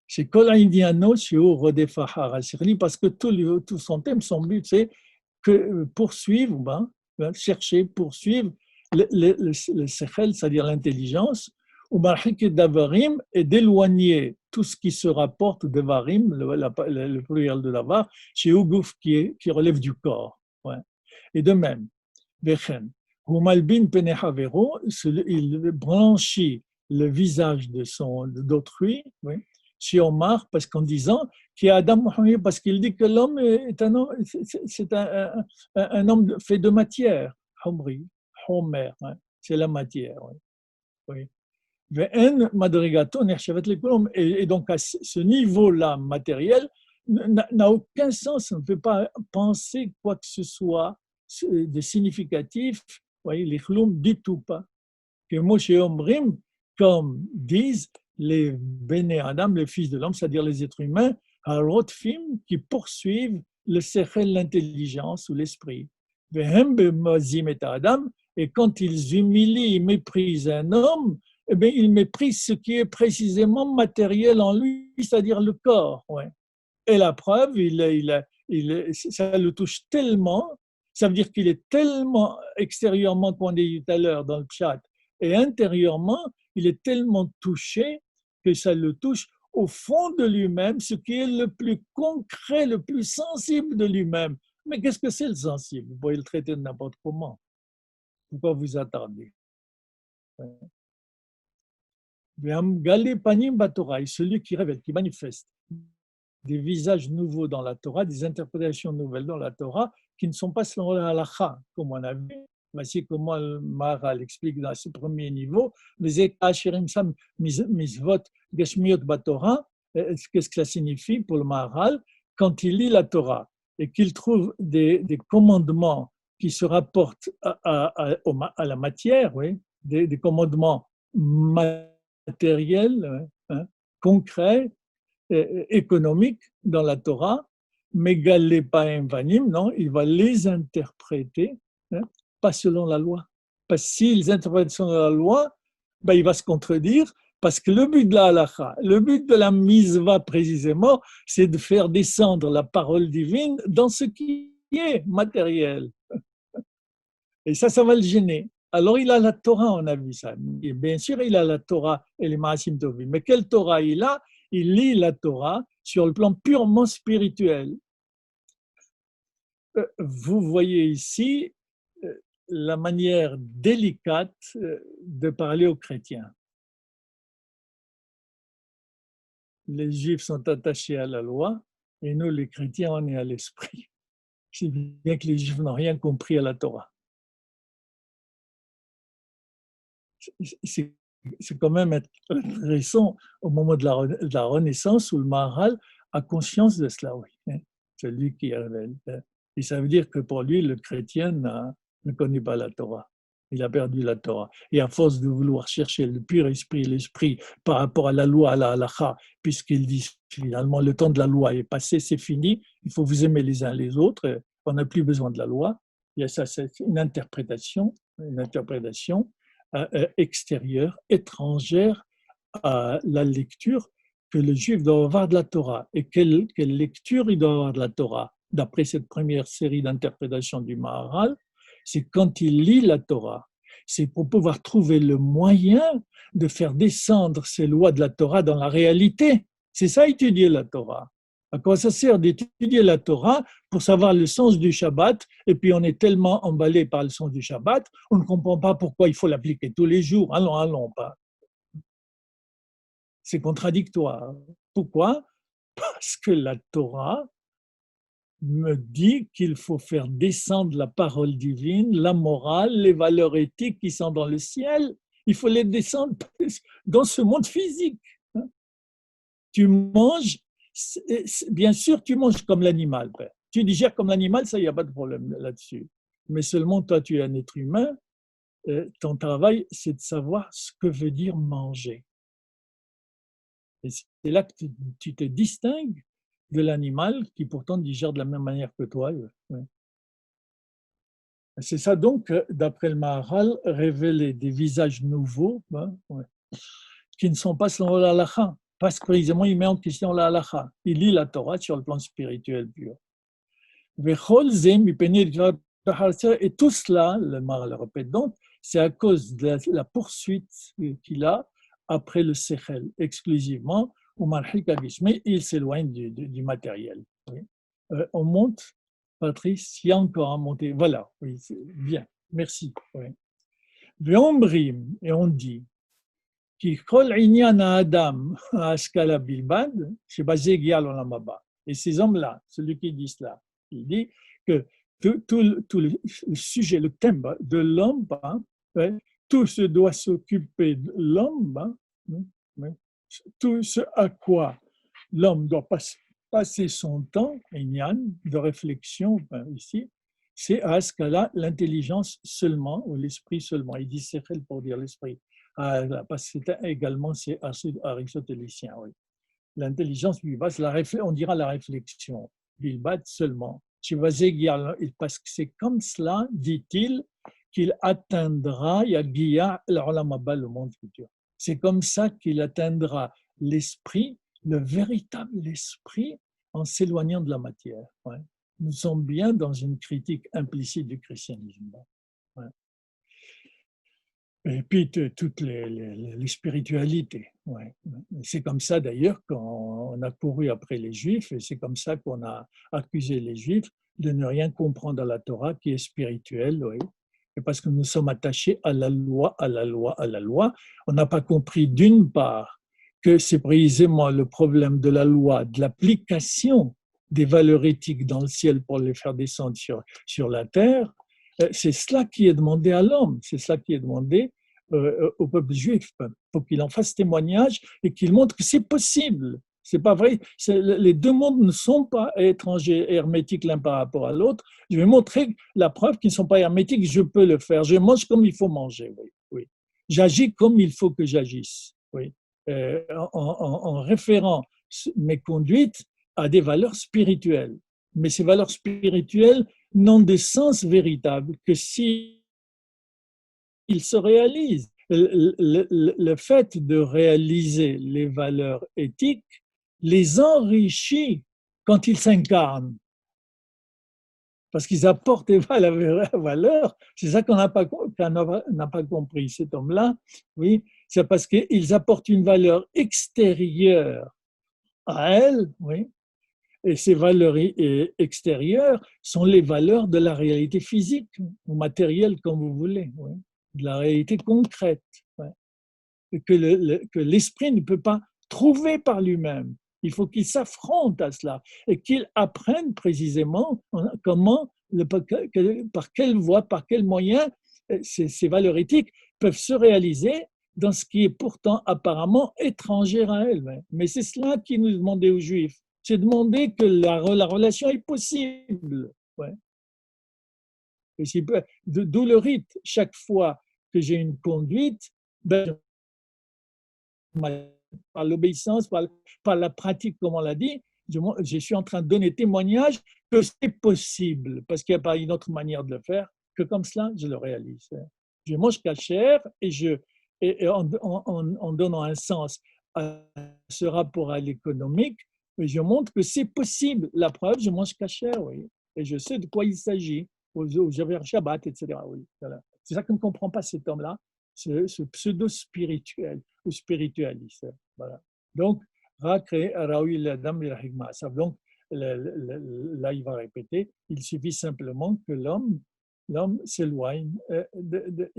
C'est Kolaïdiano sur Rodefahara parce que tout son thème, son but, c'est que poursuivre, chercher, poursuivre le sechel, c'est-à-dire l'intelligence, ou d'avarim, et d'éloigner tout ce qui se rapporte de varim, le pluriel de davar, chez Ougouf qui relève du corps. Ouais. Et de même, Vechen, Humalbin Penehavero, il blanchit le visage d'autrui, oui, chez Omar, parce qu'en disant qu'il y a Adam Mohamed, parce qu'il dit que l'homme est un homme, c'est un homme fait de matière, Homri, Homer, hein, c'est la matière. Oui. Et donc à ce niveau-là matériel, n'a aucun sens, on ne peut pas penser quoi que ce soit de significatif, vous voyez, les chloum du tout pas. Que Moshe Omrim, comme disent les Béné Adam, les fils de l'homme, c'est-à-dire les êtres humains, à Rotfim, qui poursuivent le sechel, l'intelligence ou l'esprit. Et quand ils humilient, ils méprisent un homme, eh bien, ils méprisent ce qui est précisément matériel en lui, c'est-à-dire le corps. Ouais. Et la preuve, ça le touche tellement, ça veut dire qu'il est tellement extérieurement, comme on dit tout à l'heure dans le chat, et intérieurement, il est tellement touché que ça le touche au fond de lui-même, ce qui est le plus concret, le plus sensible de lui-même. Mais qu'est-ce que c'est le sensible? Vous pouvez le traiter de n'importe comment. Pourquoi vous attardez? Galé Panim Batora, celui qui révèle, qui manifeste des visages nouveaux dans la Torah, des interprétations nouvelles dans la Torah qui ne sont pas selon la halakha, comme on a vu. Voici comment le Maharal explique dans ce premier niveau. Misvot Geshmiot Batorah, qu'est-ce que ça signifie pour le Maharal? Quand il lit la Torah et qu'il trouve des commandements qui se rapportent à la matière, oui, des commandements matériels, hein, concrets, économiques dans la Torah, mais Galepaim Vanim, non, il va les interpréter, hein, pas selon la loi. Parce que s'ils interprètent selon la loi, ben, il va se contredire, parce que le but de la halakha, le but de la misva précisément, c'est de faire descendre la parole divine dans ce qui est matériel. Et ça va le gêner. Alors il a la Torah, on a vu ça. Et bien sûr, il a la Torah et les Maasim Tovim. Mais quelle Torah il a? Il lit la Torah sur le plan purement spirituel. Vous voyez ici la manière délicate de parler aux chrétiens. Les Juifs sont attachés à la loi et nous, les chrétiens, on est à l'esprit. C'est bien que les Juifs n'ont rien compris à la Torah. C'est quand même intéressant au moment de la Renaissance où le Maharal a conscience de cela, oui. C'est lui qui révèle. Et ça veut dire que pour lui, le chrétien ne connaît pas la Torah. Il a perdu la Torah. Et à force de vouloir chercher le pur esprit, l'esprit par rapport à la loi, à la halakha, puisqu'il dit finalement le temps de la loi est passé, c'est fini, il faut vous aimer les uns les autres, on n'a plus besoin de la loi. Il y a ça, c'est une interprétation extérieure, étrangère à la lecture que le juif doit avoir de la Torah. Et quelle lecture il doit avoir de la Torah? D'après cette première série d'interprétations du Maharal, c'est quand il lit la Torah. C'est pour pouvoir trouver le moyen de faire descendre ces lois de la Torah dans la réalité. C'est ça, étudier la Torah. À quoi ça sert d'étudier la Torah pour savoir le sens du Shabbat, et puis on est tellement emballé par le sens du Shabbat, on ne comprend pas pourquoi il faut l'appliquer tous les jours. Allons, pas. C'est contradictoire. Pourquoi? Parce que la Torah me dit qu'il faut faire descendre la parole divine, la morale, les valeurs éthiques qui sont dans le ciel. Il faut les descendre dans ce monde physique. Tu manges, bien sûr, tu manges comme l'animal. Tu digères comme l'animal, ça, il n'y a pas de problème là-dessus. Mais seulement toi, tu es un être humain. Ton travail, c'est de savoir ce que veut dire manger. Et c'est là que tu te distingues de l'animal qui pourtant digère de la même manière que toi. Ouais. C'est ça donc, d'après le Maharal, révéler des visages nouveaux, ouais, qui ne sont pas selon la halakha. Parce que précisément, il met en question la halakha. Il lit la Torah sur le plan spirituel pur. Et tout cela, le Maharal le répète donc, c'est à cause de la poursuite qu'il a après le sechel, exclusivement, mais il s'éloigne du matériel. Oui. On monte, Patrice, il y a encore à monter. Voilà, oui, bien, merci. Oui. Et on dit, et ces hommes-là, celui qui dit cela, il dit que tout le sujet, le thème de l'homme, tout ce doit s'occuper de l'homme, tout ce à quoi l'homme doit passer son temps, Inyan, de réflexion, ici, c'est à Askala l'intelligence seulement, ou l'esprit seulement. Il dit Sechel pour dire l'esprit. Parce que également, c'est aristotélicien, oui. L'intelligence, on dira la réflexion. Bilbat seulement. Parce que c'est comme cela, dit-il, qu'il atteindra, Yagia, le monde futur. C'est comme ça qu'il atteindra l'esprit, le véritable esprit, en s'éloignant de la matière. Ouais. Nous sommes bien dans une critique implicite du christianisme. Ouais. Et puis toutes les spiritualités. Ouais. C'est comme ça d'ailleurs qu'on a couru après les Juifs, et c'est comme ça qu'on a accusé les Juifs de ne rien comprendre à la Torah qui est spirituelle. Oui. Et parce que nous sommes attachés à la loi, à la loi, à la loi. On n'a pas compris d'une part que c'est précisément le problème de la loi, de l'application des valeurs éthiques dans le ciel pour les faire descendre sur la terre. C'est cela qui est demandé à l'homme, c'est cela qui est demandé au peuple juif, pour qu'il en fasse témoignage et qu'il montre que c'est possible. C'est pas vrai. Les deux mondes ne sont pas étrangers, hermétiques l'un par rapport à l'autre. Je vais montrer la preuve qu'ils ne sont pas hermétiques. Je peux le faire. Je mange comme il faut manger. Oui, oui. J'agis comme il faut que j'agisse. Oui. En référant mes conduites à des valeurs spirituelles. Mais ces valeurs spirituelles n'ont de sens véritable que si ils se réalisent. Le fait de réaliser les valeurs éthiques les enrichit quand ils s'incarnent, parce qu'ils apportent des valeurs. C'est ça qu'on n'a pas compris. Cet homme-là, oui, c'est parce qu'ils apportent une valeur extérieure à elle, oui, et ces valeurs extérieures sont les valeurs de la réalité physique ou matérielle, comme vous voulez, oui, de la réalité concrète, ouais, que l'esprit ne peut pas trouver par lui-même. Il faut qu'il s'affronte à cela et qu'il apprenne précisément comment, par quelle voie, par quels moyens ces valeurs éthiques peuvent se réaliser dans ce qui est pourtant apparemment étranger à elles. Mais c'est cela qui nous demandait aux Juifs. C'est demander que la relation est possible. Ouais. D'où le rite. Chaque fois que j'ai une conduite, par l'obéissance, par la pratique, comme on l'a dit, je suis en train de donner témoignage que c'est possible, parce qu'il n'y a pas une autre manière de le faire, que comme cela, je le réalise. Je mange cachère et en donnant un sens à ce rapport à l'économique, je montre que c'est possible. La preuve, je mange cachère, oui, et je sais de quoi il s'agit, j'avais un Shabbat, etc. Oui, voilà. C'est ça que ne comprend pas cet homme-là, ce pseudo-spirituel ou spiritualiste. Voilà. Donc, donc, là, il va répéter, il suffit simplement que l'homme s'éloigne de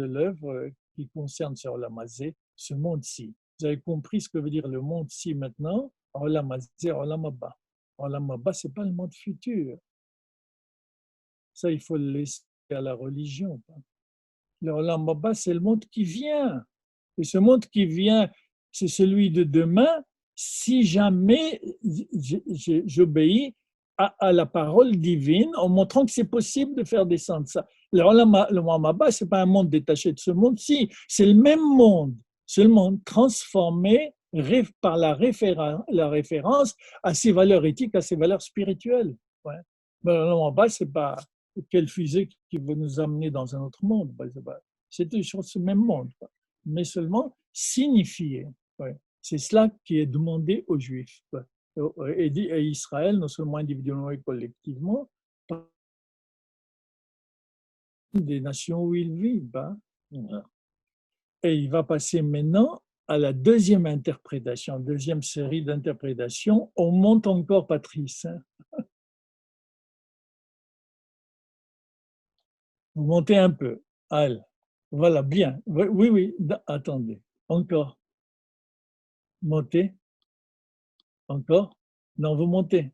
l'œuvre qui concerne sur la mazé, ce monde-ci. Vous avez compris ce que veut dire le monde-ci maintenant? Olam hazé, olam haba. Olam haba, ce n'est pas le monde futur. Ça, il faut le laisser à la religion. Le olam haba, c'est le monde qui vient. Et ce monde qui vient, c'est celui de demain, si jamais j'obéis à la parole divine en montrant que c'est possible de faire descendre ça. Le olam haba, ce n'est pas un monde détaché de ce monde-ci, c'est le même monde, seulement transformé par la référence à ses valeurs éthiques, à ses valeurs spirituelles. Ouais. Mais le olam haba, ce n'est pas quelle fusée qui veut nous amener dans un autre monde. C'est toujours ce même monde, mais seulement signifié. Ouais. C'est cela qui est demandé aux Juifs. Et Israël, non seulement individuellement et collectivement, des nations où ils vivent. Et il va passer maintenant à la deuxième interprétation, deuxième série d'interprétations. On monte encore, Patrice. Vous montez un peu. Allez. Voilà, bien. Oui, oui, attendez. Encore. Montez. Encore. Non, vous montez.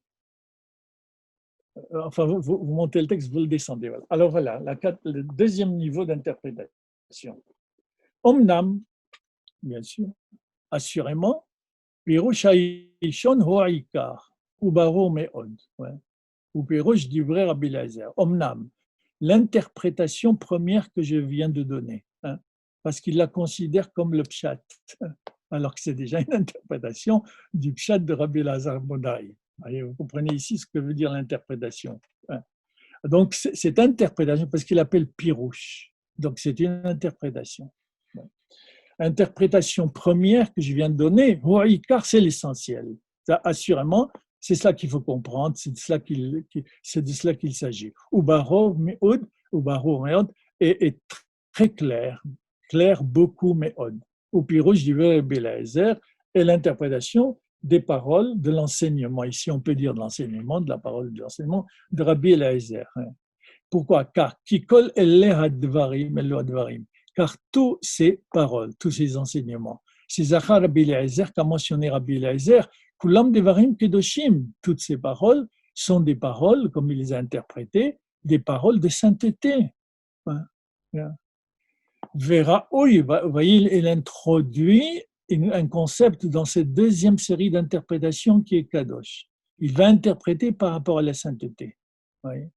Enfin, vous montez le texte, vous le descendez. Voilà. Alors voilà, le deuxième niveau d'interprétation. Omnam, bien sûr, assurément, פירוש הראשון הוא העיקר, הוא ברור מאוד. הוא פירוש דברי רבי אליעזר. אמנם, l'interprétation première que je viens de donner, parce qu'il la considère comme le pshat, alors que c'est déjà une interprétation du pshat de Rabbi Elazar Bodai. Vous comprenez ici ce que veut dire l'interprétation. Donc, cette interprétation, parce qu'il appelle pirouche, donc c'est une interprétation. Interprétation première que je viens de donner, car c'est l'essentiel. Ça, assurément, c'est cela qu'il faut comprendre, c'est de cela qu'il s'agit. Ubarov me'od, est très clair beaucoup me'od. Au pirouche du Rabbi Elazar est l'interprétation des paroles de l'enseignement. Ici, on peut dire de l'enseignement, de la parole de l'enseignement de Rabbi Elazar. Pourquoi? Car kikol eleha dvarim elo advarim. Car tous ces paroles, tous ces enseignements, c'est Zachar Rabbi Elazar qu'a mentionné Rabbi Elazar, kulam devarim kedoshim. Toutes ces paroles sont des paroles, comme il les a interprétées, des paroles de sainteté. Véraoui, vous voyez, il introduit un concept dans cette deuxième série d'interprétations qui est Kadosh. Il va interpréter par rapport à la sainteté. Et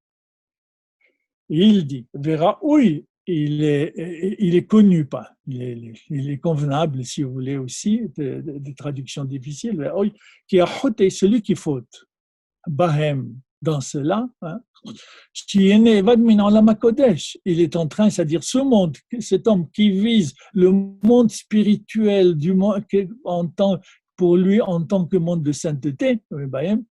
il dit, Véraoui, il est connu, pas, il est convenable, si vous voulez aussi, des traductions difficiles, Véraoui, qui a choté, celui qui faute, Bahem, dans cela, il est en train, c'est-à-dire ce monde, cet homme qui vise le monde spirituel du monde, pour lui en tant que monde de sainteté, bien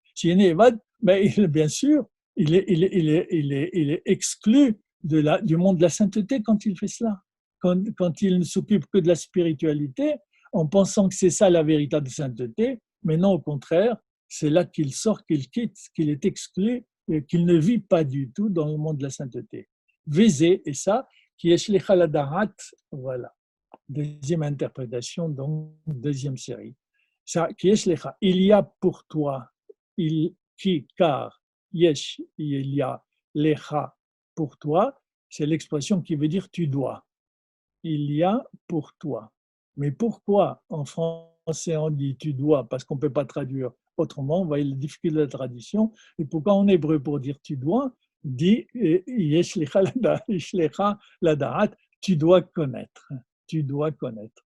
sûr, il est exclu du monde de la sainteté quand il fait cela. Quand il ne s'occupe que de la spiritualité, en pensant que c'est ça la véritable sainteté, mais non, au contraire, c'est là qu'il sort, qu'il quitte, qu'il est exclu, et qu'il ne vit pas du tout dans le monde de la sainteté. Vézé, et ça, qui est Shlecha Ladarat, voilà. Deuxième interprétation, donc deuxième série. Ça, qui est Shlecha, il y a pour toi, car, yesh, il y a, lecha, pour toi, c'est l'expression qui veut dire tu dois. Il y a pour toi. Mais pourquoi en français on dit tu dois, parce qu'on ne peut pas traduire autrement, on voit les difficultés de la tradition, et pourquoi en hébreu pour dire tu dois, dit yeshlecha ladaat, tu dois connaître, tu dois connaître.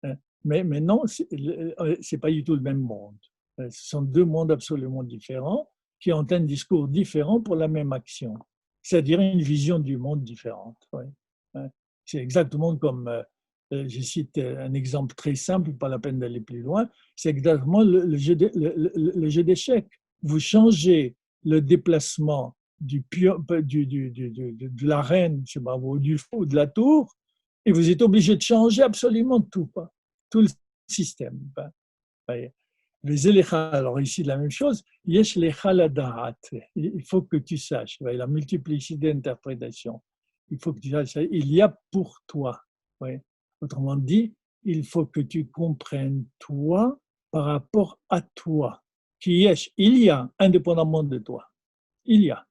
Mais non, c'est pas du tout le même monde. Ce sont deux mondes absolument différents qui ont un discours différent pour la même action, c'est-à-dire une vision du monde différente. C'est exactement comme je cite un exemple très simple, pas la peine d'aller plus loin, c'est exactement le jeu d'échecs. Vous changez le déplacement de la reine, je sais pas, du fou, de la tour, et vous êtes obligé de changer absolument tout le système. Alors ici, la même chose, il faut que tu saches, la multiplicité d'interprétations, il faut que tu saches, il y a pour toi. Autrement dit, il faut que tu comprennes toi par rapport à toi. Il y a, indépendamment de toi. Il y a.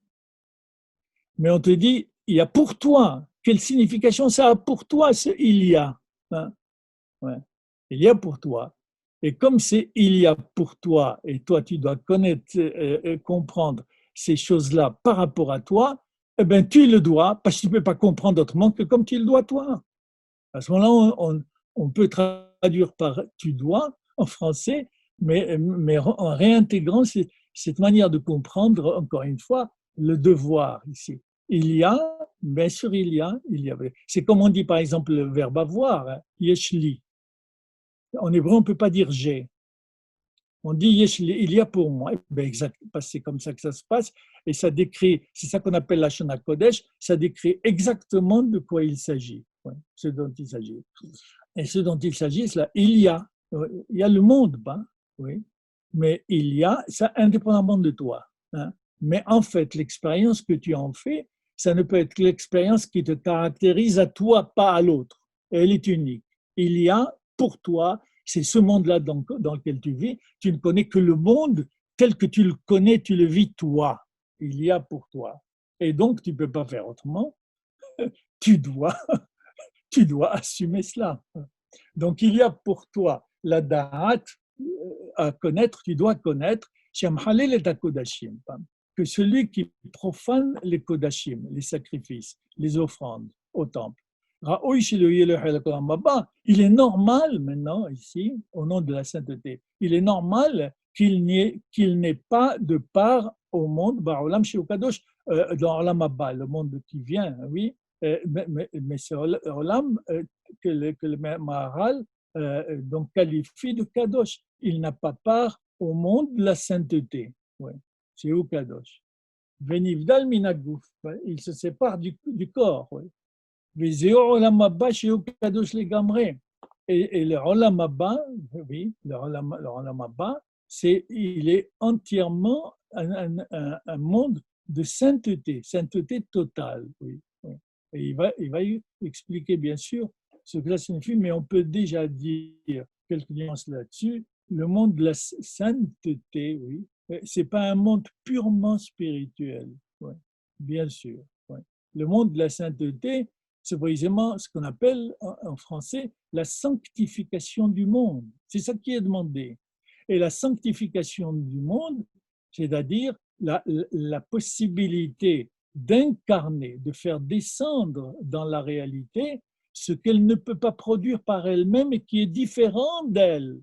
Mais on te dit, il y a pour toi. Quelle signification ça a pour toi, ce il y a? Il y a pour toi. Et comme c'est il y a pour toi, et toi tu dois connaître et comprendre ces choses-là par rapport à toi, eh bien tu le dois, parce que tu ne peux pas comprendre autrement que comme tu le dois toi. À ce moment-là, on peut traduire par tu dois en français, mais en réintégrant cette manière de comprendre, encore une fois, le devoir ici. Il y a, bien sûr, il y a. C'est comme on dit par exemple le verbe avoir, yeshli. En hébreu, on ne peut pas dire j'ai. On dit yeshli, il y a pour moi. Ben exact, parce que c'est comme ça que ça se passe. Et ça décrit, c'est ça qu'on appelle la Shona Kodesh, ça décrit exactement de quoi il s'agit. Ce dont il s'agit. Et ce dont il s'agit, c'est là, il y a le monde, oui, mais il y a, ça indépendamment de toi. Mais en fait, l'expérience que tu en fais, ça ne peut être que l'expérience qui te caractérise à toi, pas à l'autre. Elle est unique. Il y a pour toi, c'est ce monde-là dans lequel tu vis, tu ne connais que le monde tel que tu le connais, tu le vis toi. Il y a pour toi. Et donc, tu ne peux pas faire autrement. Tu dois assumer cela. Donc, il y a pour toi la da'at, à connaître, tu dois connaître, que celui qui profane les kodashim, les sacrifices, les offrandes au temple. Il est normal maintenant, ici, au nom de la sainteté, il est normal qu'il n'ait pas de part au monde, dans Olam Abba, le monde qui vient, oui, mais c'est Olam que le Maharal donc qualifie de Kadosh. Il n'a pas part au monde de la sainteté. Ouais. C'est où Kadosh. Venivdal minagouf. Il se sépare du corps. Ouais. Et le Olam Abba, oui, le Olam Abba, il est entièrement un monde de sainteté, sainteté totale. Oui, oui. Et il va expliquer bien sûr ce que ça signifie, mais on peut déjà dire quelques nuances là-dessus. Le monde de la sainteté, oui, c'est pas un monde purement spirituel, oui, bien sûr. Oui. Le monde de la sainteté, c'est précisément ce qu'on appelle en français la sanctification du monde. C'est ça qui est demandé. Et la sanctification du monde, c'est-à-dire la possibilité d'incarner, de faire descendre dans la réalité ce qu'elle ne peut pas produire par elle-même et qui est différent d'elle.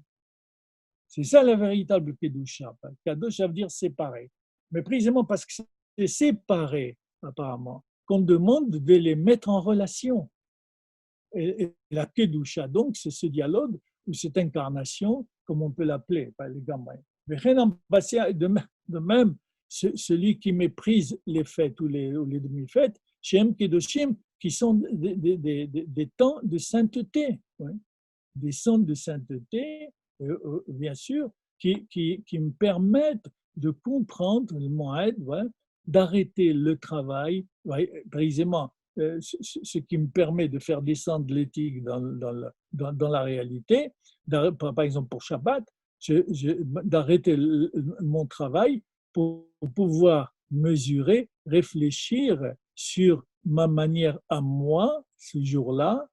C'est ça la véritable Kedusha. Kadosh, ça veut dire séparé. Mais précisément parce que c'est séparé, apparemment, qu'on demande de les mettre en relation. Et la Kedusha, donc, c'est ce dialogue ou cette incarnation, comme on peut l'appeler, par les gamins. De même, celui qui méprise les fêtes ou les demi-fêtes, Shem Kedoshim, qui sont des temps de sainteté, oui. Des temps de sainteté, bien sûr, qui me permettent de comprendre le Moed, ouais, d'arrêter le travail, ouais, précisément ce qui me permet de faire descendre l'éthique dans la réalité. Par exemple, pour Shabbat, d'arrêter mon travail pour pouvoir mesurer, réfléchir sur ma manière à moi, ce jour-là,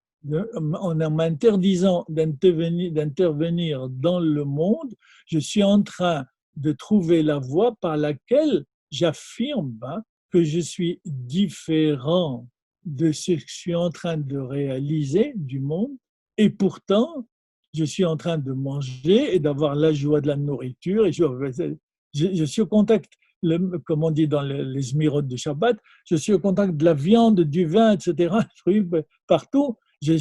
en m'interdisant d'intervenir dans le monde, je suis en train de trouver la voie par laquelle j'affirme que je suis différent de ce que je suis en train de réaliser du monde, et pourtant, je suis en train de manger et d'avoir la joie de la nourriture, et je suis au contact, comme on dit dans les Zmirot de Shabbat, je suis au contact de la viande, du vin, etc., partout. Je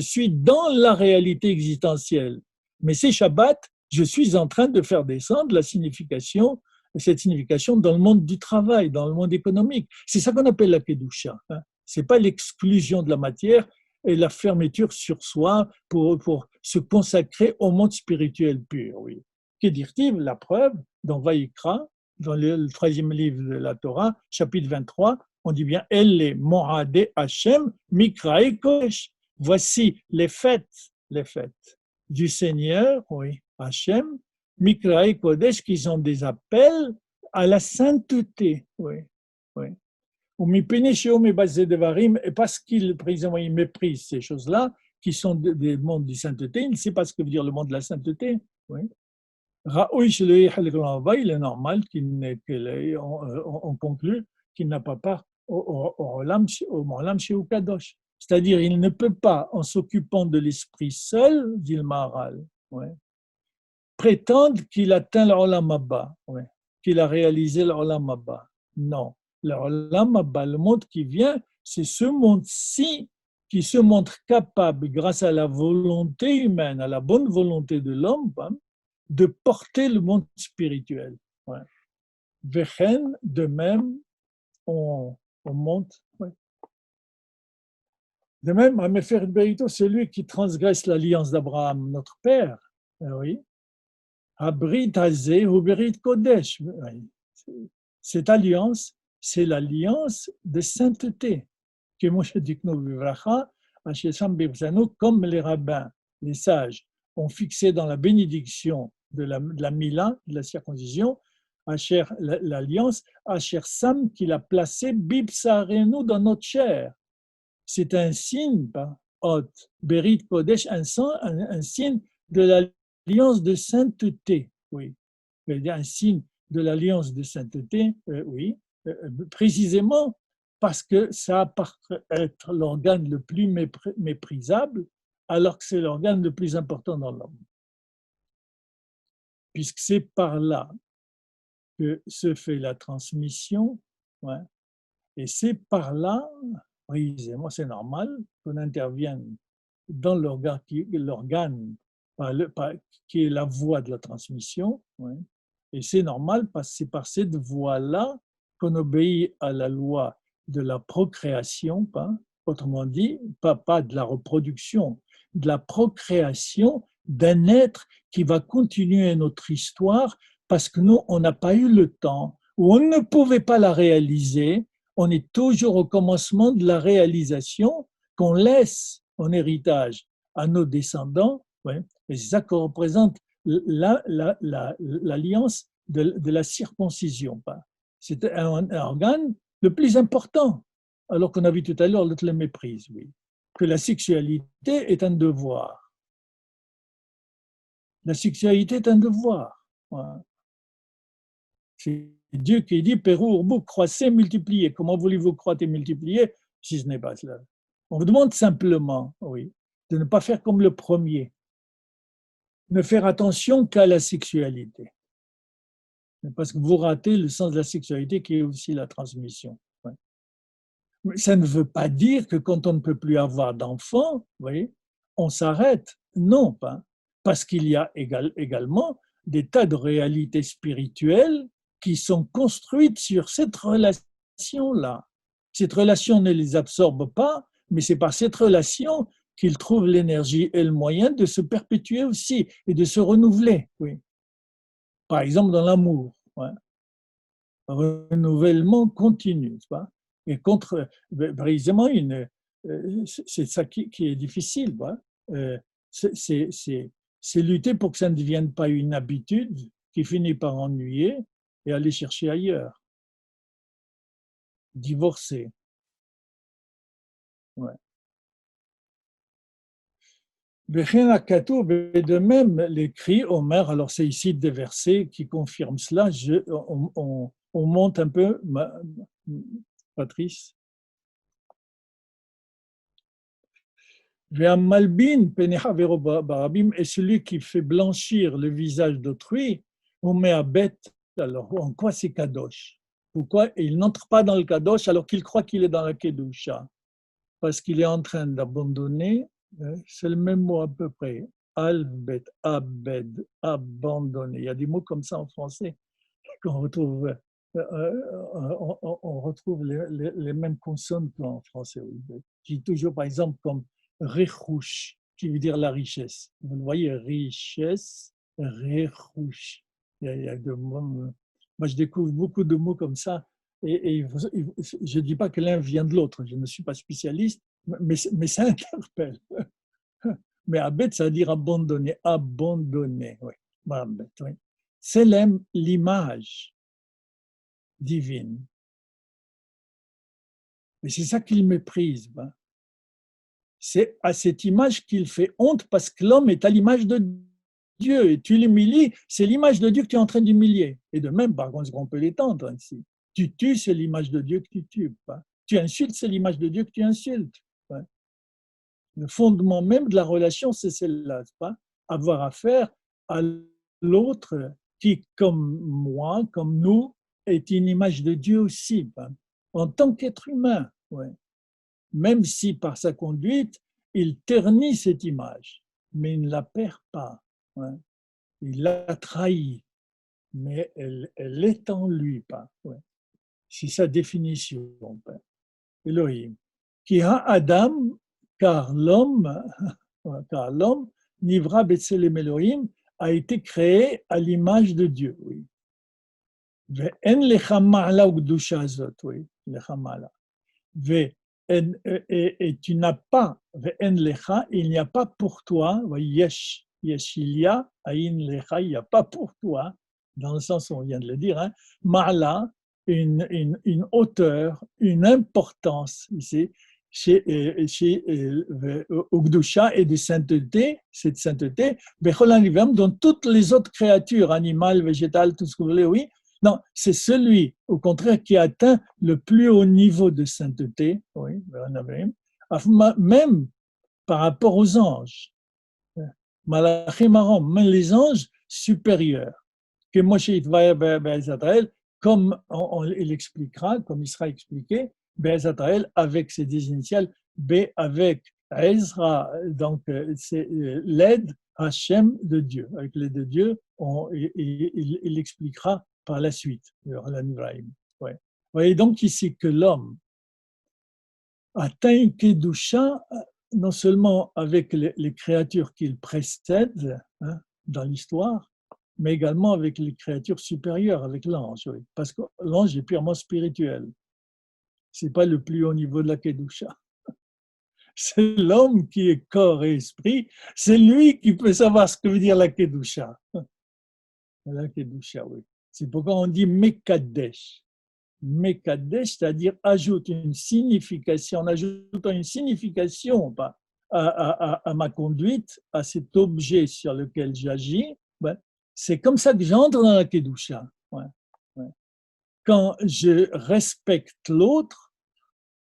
suis dans la réalité existentielle. Mais c'est Shabbat, je suis en train de faire descendre cette signification dans le monde du travail, dans le monde économique. C'est ça qu'on appelle la Kedusha. Ce n'est pas l'exclusion de la matière et la fermeture sur soi pour se consacrer au monde spirituel pur. Oui. Kedirtiv, la preuve, dans Vaïkra, dans le 3e livre de la Torah, chapitre 23, on dit bien Elle Mo'adeh Hashem Mikrae Kodesh. Voici les fêtes du Seigneur, oui, Hashem, Mikrae Kodesh, qui sont des appels à la sainteté. Oui, oui. Et parce qu'il, précisément, il méprise ces choses-là, qui sont des mondes de sainteté, il ne sait pas ce que veut dire le monde de la sainteté. Oui. Il est normal on conclut qu'il n'a pas part au Olam chez Kadosh. C'est-à-dire, il ne peut pas, en s'occupant de l'esprit seul, dit le Maharal, ouais, prétendre qu'il atteint l'Olam Abba, ouais, qu'il a réalisé l'Olam Abba. Non. L'Olam Abba, le monde qui vient, c'est ce monde-ci qui se montre capable, grâce à la volonté humaine, à la bonne volonté de l'homme, de porter le monde spirituel. Ouais. Vechen, de même, on monte. Ouais. De même, Améfer Berito, celui qui transgresse l'alliance d'Abraham, notre père, oui. Abrit Hazé ou Berit Kodesh. Cette alliance, c'est l'alliance de sainteté. Comme les rabbins, les sages, ont fixé dans la bénédiction de la Mila, de la circoncision, l'alliance, Asher Sam, qu'il a placé Bibsarenu dans notre chair. C'est un signe, Berit Kodesh, un signe de l'alliance de sainteté, oui. Un signe de l'alliance de sainteté, oui, précisément parce que ça apparaît être l'organe le plus méprisable, alors que c'est l'organe le plus important dans l'homme. Puisque c'est par là que se fait la transmission, ouais, et c'est par là, précisément, c'est normal qu'on intervienne dans l'organe qui est la voie de la transmission, ouais, et c'est normal parce que c'est par cette voie-là qu'on obéit à la loi de la procréation, autrement dit, pas de la reproduction, de la procréation d'un être qui va continuer notre histoire parce que nous, on n'a pas eu le temps ou on ne pouvait pas la réaliser. On est toujours au commencement de la réalisation qu'on laisse en héritage à nos descendants. Ouais, et c'est ça qu'on représente l'alliance de la circoncision. C'est un organe le plus important, alors qu'on a vu tout à l'heure l'autre le méprise, oui. Que la sexualité est un devoir. La sexualité est un devoir. Ouais. C'est Dieu qui dit, Pérou, Urbu, croissez, multipliez. Comment voulez-vous croître et multiplier si ce n'est pas cela? On vous demande simplement, oui, de ne pas faire comme le premier. Ne faire attention qu'à la sexualité. Parce que vous ratez le sens de la sexualité qui est aussi la transmission. Ouais. Mais ça ne veut pas dire que quand on ne peut plus avoir d'enfants, vous voyez, on s'arrête. Non, pas. Parce qu'il y a également des tas de réalités spirituelles qui sont construites sur cette relation-là. Cette relation ne les absorbe pas, mais c'est par cette relation qu'ils trouvent l'énergie et le moyen de se perpétuer aussi et de se renouveler. Oui. Par exemple, dans l'amour, ouais. Renouvellement continu, pas? Et précisément, c'est ça qui est difficile. C'est lutter pour que ça ne devienne pas une habitude qui finit par ennuyer et aller chercher ailleurs. Divorcer. Ouais. De même, l'écrit Omer, alors c'est ici des versets qui confirment cela. On monte un peu, Patrice. Malbin, et celui qui fait blanchir le visage d'autrui, on met à bête. Alors, en quoi c'est Kadosh? Pourquoi il n'entre pas dans le Kadosh alors qu'il croit qu'il est dans la Kedusha? Parce qu'il est en train d'abandonner, c'est le même mot à peu près, Al-Bet, Abed, abandonner. Il y a des mots comme ça en français qu'on retrouve, on retrouve les mêmes consonnes qu'en français. Je dis toujours, par exemple, comme Rechouch, qui veut dire la richesse. Vous le voyez, richesse, Rechouch. Il y a deux mots. Moi, je découvre beaucoup de mots comme ça. Et je ne dis pas que l'un vient de l'autre. Je ne suis pas spécialiste, mais ça interpelle. Mais abed, ça veut dire abandonner. Abandonner, oui. Oui. C'est l'image divine. Et c'est ça qu'il méprise. C'est à cette image qu'il fait honte parce que l'homme est à l'image de Dieu. Et tu l'humilies, c'est l'image de Dieu que tu es en train d'humilier. Et de même, par contre, on peut l'étendre ainsi. Tu tues, c'est l'image de Dieu que tu tues. Tu insultes, c'est l'image de Dieu que tu insultes. Le fondement même de la relation, c'est celle-là. Avoir affaire à l'autre qui, comme moi, comme nous, est une image de Dieu aussi, en tant qu'être humain. Ouais. Même si par sa conduite, il ternit cette image, mais il ne la perd pas. Ouais. Il l'a trahie, mais elle est en lui. Ouais. C'est sa définition. Elohim. Qui a Adam, car l'homme, Nivra Betselem Elohim, a été créé à l'image de Dieu. Oui. Et tu n'as pas, il n'y a pas pour toi, yesh, yeshilia, aïn lecha, il n'y a pas pour toi, dans le sens où on vient de le dire, ma'ala, une hauteur, une importance, ici, chez Ugdusha et de sainteté, cette sainteté, dans toutes les autres créatures, animales, végétales, tout ce que vous voulez, oui. Non, c'est celui, au contraire, qui atteint le plus haut niveau de sainteté, oui, même par rapport aux anges. Malachim Aram, même les anges supérieurs. Que Moshe Israël, comme il expliquera, comme il sera expliqué, Israël avec ses deux initiales, B avec Ezra, donc c'est l'aide Hachem de Dieu. Avec l'aide de Dieu, il expliquera par la suite. Ouais. Vous voyez donc ici que l'homme atteint une Kedusha non seulement avec les créatures qu'il précède dans l'histoire, mais également avec les créatures supérieures, avec l'ange. Oui. Parce que l'ange est purement spirituel. Ce n'est pas le plus haut niveau de la Kedusha. C'est l'homme qui est corps et esprit. C'est lui qui peut savoir ce que veut dire la Kedusha. La Kedusha, oui. C'est pourquoi on dit Mekadesh. Mekadesh, c'est-à-dire ajoute une signification, en ajoutant une signification à ma conduite, à cet objet sur lequel j'agis, ben, c'est comme ça que j'entre dans la Kedusha. Ouais, ouais. Quand je respecte l'autre,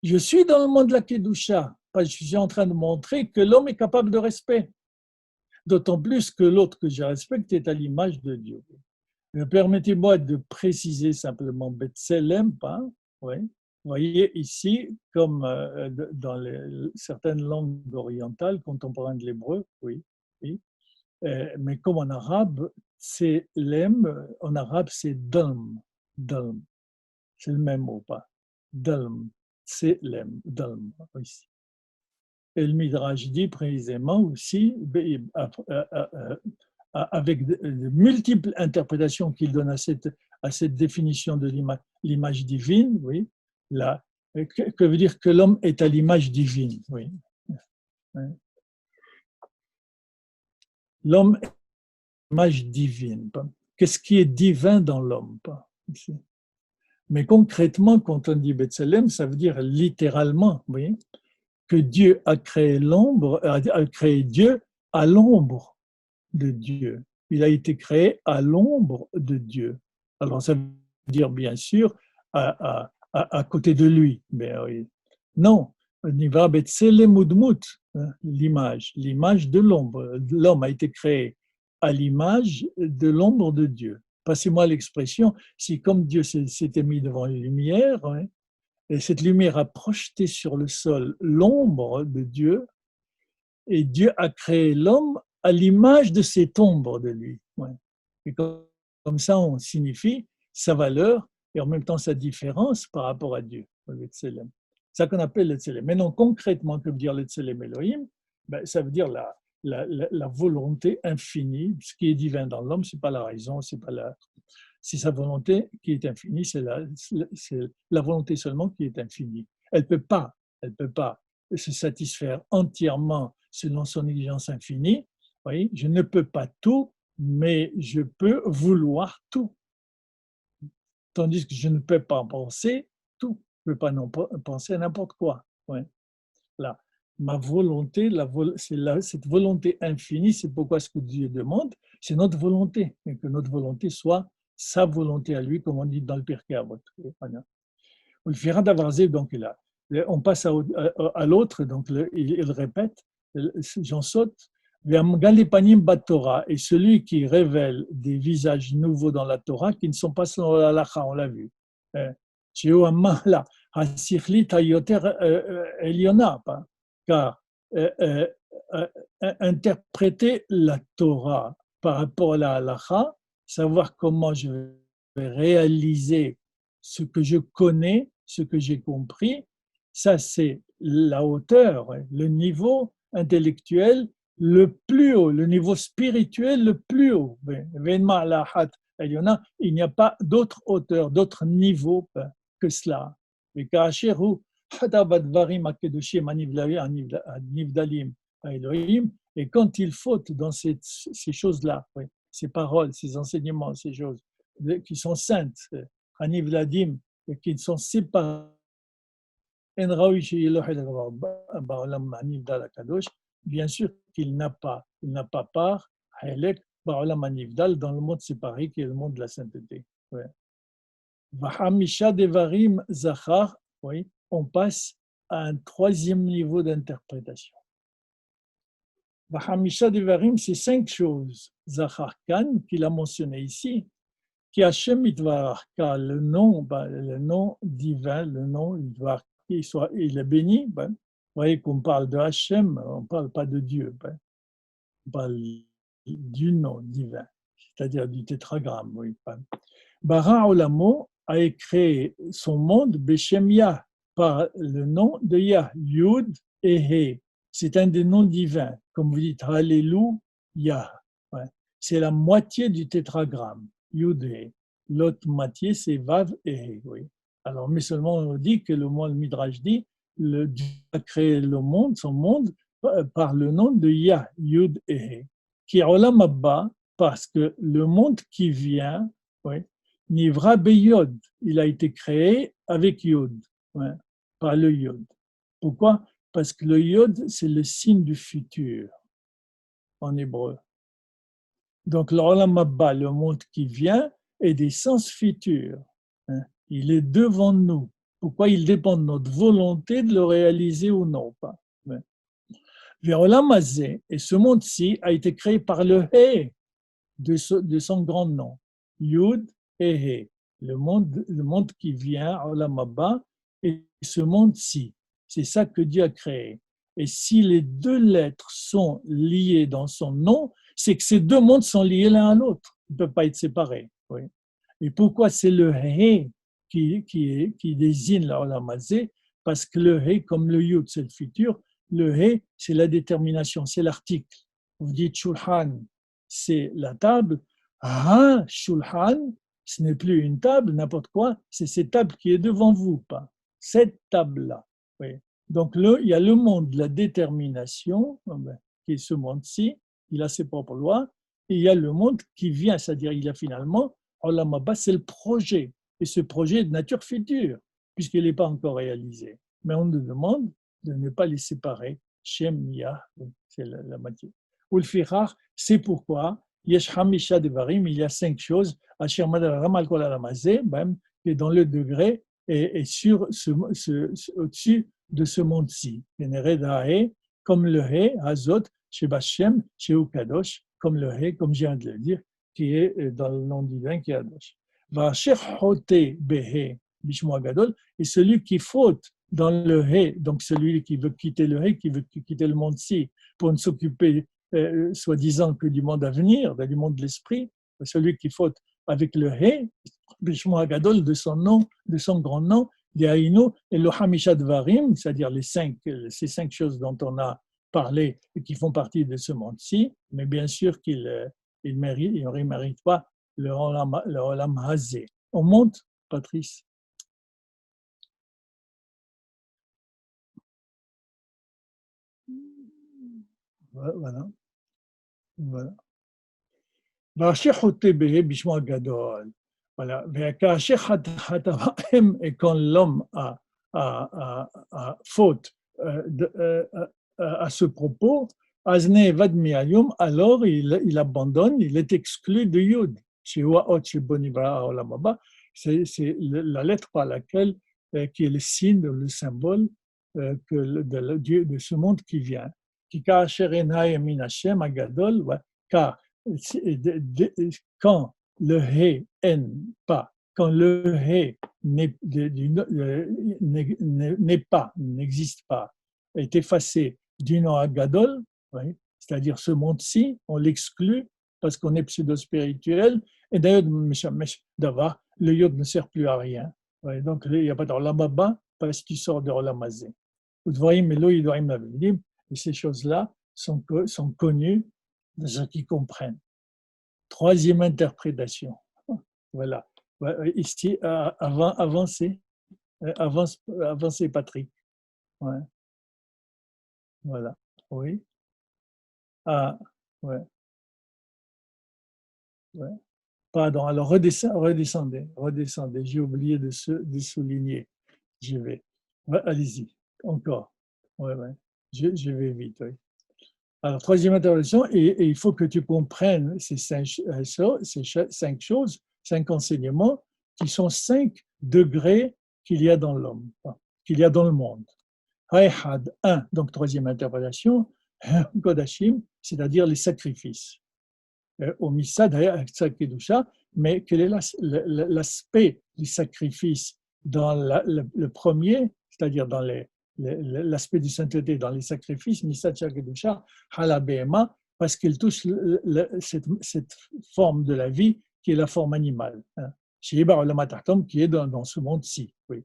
je suis dans le monde de la Kedusha. Je suis en train de montrer que l'homme est capable de respect. D'autant plus que l'autre que je respecte est à l'image de Dieu. Permettez-moi de préciser simplement Betselem, oui. Vous voyez ici, comme dans certaines langues orientales contemporaines de l'hébreu, oui, oui. Mais comme en arabe, c'est lem, en arabe c'est dalm, dalm, c'est le même mot, pas dalm, c'est lem, dalm, ici. Et le Midrash dit précisément aussi, avec de multiples interprétations qu'il donne à cette définition de l'image divine, oui, que veut dire que l'homme est à l'image divine, oui. L'homme est à l'image divine. Qu'est-ce qui est divin dans l'homme? Mais concrètement, quand on dit Betselem, ça veut dire littéralement, oui, que Dieu a créé l'ombre, a créé Dieu à l'ombre de Dieu. Il a été créé à l'ombre de Dieu. Alors ça veut dire bien sûr à côté de lui. Mais oui. Non, l'image de l'ombre. L'homme a été créé à l'image de l'ombre de Dieu. Passez-moi l'expression, si comme Dieu s'était mis devant une lumière, et cette lumière a projeté sur le sol l'ombre de Dieu, et Dieu a créé l'homme à l'image de cette ombre de lui. Et comme ça, on signifie sa valeur et en même temps sa différence par rapport à Dieu, le Tselem. C'est ça qu'on appelle le Tselem. Maintenant, concrètement, que veut dire le Tselem Elohim? Ça veut dire la volonté infinie. Ce qui est divin dans l'homme, ce n'est pas la raison, c'est sa volonté qui est infinie, c'est la volonté seulement qui est infinie. Elle peut pas se satisfaire entièrement selon son exigence infinie. Oui, je ne peux pas tout, mais je peux vouloir tout. Tandis que je ne peux pas penser tout. Je ne peux pas non penser à n'importe quoi. Ouais. Là, ma volonté, cette volonté infinie, c'est pourquoi ce que Dieu demande, c'est notre volonté, et que notre volonté soit sa volonté à lui, comme on dit dans le Pirkei Avot. On fera d'avancer, donc là, on passe à l'autre, donc il répète, j'en saute, et celui qui révèle des visages nouveaux dans la Torah qui ne sont pas selon la halakha, on l'a vu. Car interpréter la Torah par rapport à la halakha, savoir comment je vais réaliser ce que je connais, ce que j'ai compris, ça c'est la hauteur, le niveau intellectuel le plus haut, le niveau spirituel le plus haut. Il n'y a pas d'autre hauteur, d'autre niveau que cela. Et quand il faute dans ces choses-là, ces paroles, ces enseignements, ces choses qui sont saintes, Anivladim, qui sont séparées En raoui sheyeh lo helek ba'olam hanivdal hakadosh. Bien sûr qu'il n'a pas part, helek ba'olam hanivdal, dans le monde séparé qui est le monde de la sainteté. Ouais. Vahamisha devarim zachar, oui, on passe à un troisième niveau d'interprétation. Vahamisha devarim, c'est 5 choses. Zachar Khan, qu'il a mentionné ici, qui Hashem Itvarach, car le nom divin, le nom Itvarach, il est béni. Ben, vous voyez qu'on parle de Hashem, on ne parle pas de Dieu. Ben, on parle du nom divin, c'est-à-dire du tétragramme. Oui, ben. Bara Olamo a créé son monde Beshem Yah, par le nom de Yah, Yud et He. C'est un des noms divins, comme vous dites, Alléluia. Ouais. C'est la moitié du tétragramme, Yud et He. L'autre moitié, c'est Vav et He. Oui. Alors, mais seulement on dit que le Midrash dit, Dieu a créé le monde, son monde, par le nom de Yah, Yud et He. Qui est Olam Abba, parce que le monde qui vient, oui, Nivra Beyod, il a été créé avec Yod, ouais, par le Yod. Pourquoi? Parce que le Yod, c'est le signe du futur en hébreu. Donc l'Olam Abba, le monde qui vient, est des sens futurs. Hein. Il est devant nous. Pourquoi? Il dépend de notre volonté de le réaliser ou non. Pas. Ouais. L'Olam Hazé, et ce monde-ci a été créé par le He de son grand nom, Yud et He. Le monde qui vient, Olam Abba, et ce monde-ci. C'est ça que Dieu a créé. Et si les deux lettres sont liées dans son nom, c'est que ces deux mondes sont liés l'un à l'autre. Ils ne peuvent pas être séparés. Oui. Et pourquoi c'est le He qui désigne l'Olam Hazé? Parce que le He, comme le Yud, c'est le futur, le He, c'est la détermination, c'est l'article. Vous dites Shulchan, c'est la table. Un Shulchan, ce n'est plus une table, n'importe quoi, c'est cette table qui est devant vous, pas cette table-là. Oui. Donc, il y a le monde de la détermination, qui est ce monde-ci, il a ses propres lois, et il y a le monde qui vient, c'est-à-dire il y a finalement, Olam Abba, c'est le projet, et ce projet est de nature future, puisqu'il n'est pas encore réalisé. Mais on nous demande de ne pas les séparer. Shem Yah, c'est la moitié. Ou le Firar, c'est pourquoi Yesh Hamisha Devarim, il y a 5 choses, Asher Madal Ramal Kol Alamazé, qui est dans le degré et sur au-dessus de ce monde-ci. Comme le He, Hazot, chez Bachem, chez Ukadosh, comme le He, comme je viens de le dire, qui est dans le nom divin qui est Adosh. Va'asher Chote Behe, Bishmo Gadol, et celui qui faute dans le He, donc celui qui veut quitter le He, qui veut quitter le monde-ci pour ne s'occuper soi-disant que du monde à venir, du monde de l'esprit, celui qui faute avec le He, Bishmo Agadol, de son nom, de son grand nom, Yainu, et le Hamisha Dvarim, c'est-à-dire ces 5 choses dont on a parlé et qui font partie de ce monde-ci, mais bien sûr qu'il il ne mérite pas le Olam Hazé. On monte, Patrice. Voilà. Voilà. Voilà. Et quand l'homme a faute à ce propos, alors il abandonne, il est exclu de Yud. C'est la lettre par laquelle, qui est le signe, le symbole de Dieu, de ce monde qui vient. Car quand le He pas, quand le He n'est pas, n'existe pas, est effacé du nom à Gadol, oui, c'est-à-dire ce monde-ci, on l'exclut parce qu'on est pseudo-spirituel, et d'ailleurs, le yod ne sert plus à rien. Oui, donc, il n'y a pas d'Olam Abba parce qu'il sort de Olam Hazé. Et ces choses-là sont connues de ceux qui comprennent. Troisième interprétation. Voilà. Ici, avancez, Patrick. Ouais. Voilà. Oui. Ah, ouais. Ouais. Pardon. Alors, redescendez. J'ai oublié de souligner. Je vais. Ouais, allez-y, encore. Ouais, ouais. Je vais vite, oui. Alors, troisième intervention, et il faut que tu comprennes ces cinq choses, cinq enseignements, qui sont 5 degrés qu'il y a dans l'homme, qu'il y a dans le monde. Hayhad, 1, donc troisième interprétation, Kodashim, c'est-à-dire les sacrifices. Au Missad, Kedusha, mais quel est l'aspect du sacrifice dans le premier, c'est-à-dire dans l'aspect du sainteté dans les sacrifices, Missad Kedusha, Halabema, parce qu'il touche cette forme de la vie qui est la forme animale. Chez qui est dans ce monde-ci. Oui.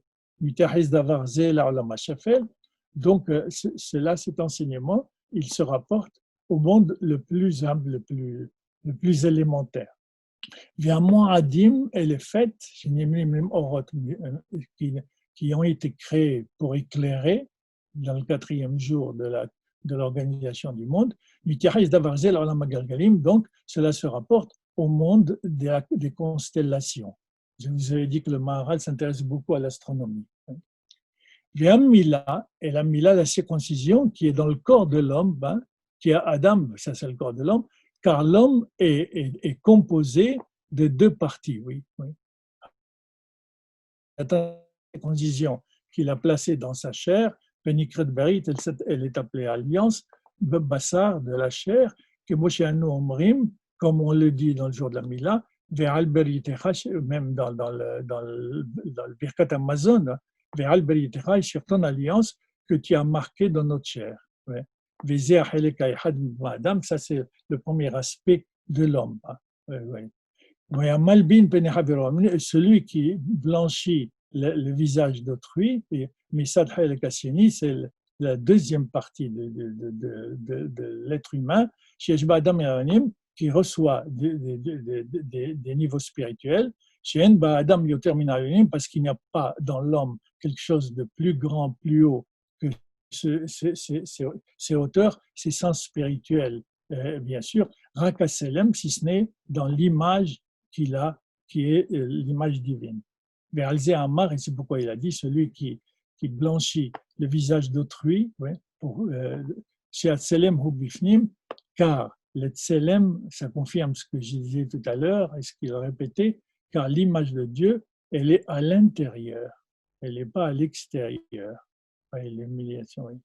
Donc, cet enseignement, il se rapporte au monde le plus humble, le plus élémentaire. Via Moadim et les fêtes, qui ont été créées pour éclairer dans le 4e jour de l'organisation du monde, donc cela se rapporte au monde des constellations. Je vous avais dit que le Maharal s'intéresse beaucoup à l'astronomie. Via Mila, et la Mila, la circoncision, qui est dans le corps de l'homme, qui est Adam, ça c'est le corps de l'homme, car l'homme est composé de 2 parties, oui. La circoncision qu'il a placée dans sa chair, Penikret Berit, elle est appelée alliance, Bassar de la chair, que Moshe Anu Omrim, comme on le dit dans le jour de la Mila, Ve'al Beritecha, même dans le Birkat Amazon, Ve'al Beritecha, sur ton alliance que tu as marquée dans notre chair. Ouais. Adam, ça c'est le premier aspect de l'homme. Celui qui blanchit le visage d'autrui, et Misad Hayel Kassieni, c'est la deuxième partie de l'être humain, chez Adam et Aranim, qui reçoit des niveaux spirituels, chez Adam parce qu'il n'y a pas dans l'homme quelque chose de plus grand, plus haut que ces hauteurs, ces sens spirituels, bien sûr, Rakaselem, si ce n'est dans l'image qu'il a, qui est l'image divine. Mais Alzé Amar, et c'est pourquoi il a dit, celui qui blanchit le visage d'autrui, chez Atselem Hubifnim, car le Tselem, ça confirme ce que je disais tout à l'heure et ce qu'il a répété, car l'image de Dieu, elle est à l'intérieur, elle n'est pas à l'extérieur. L'humiliation, oui.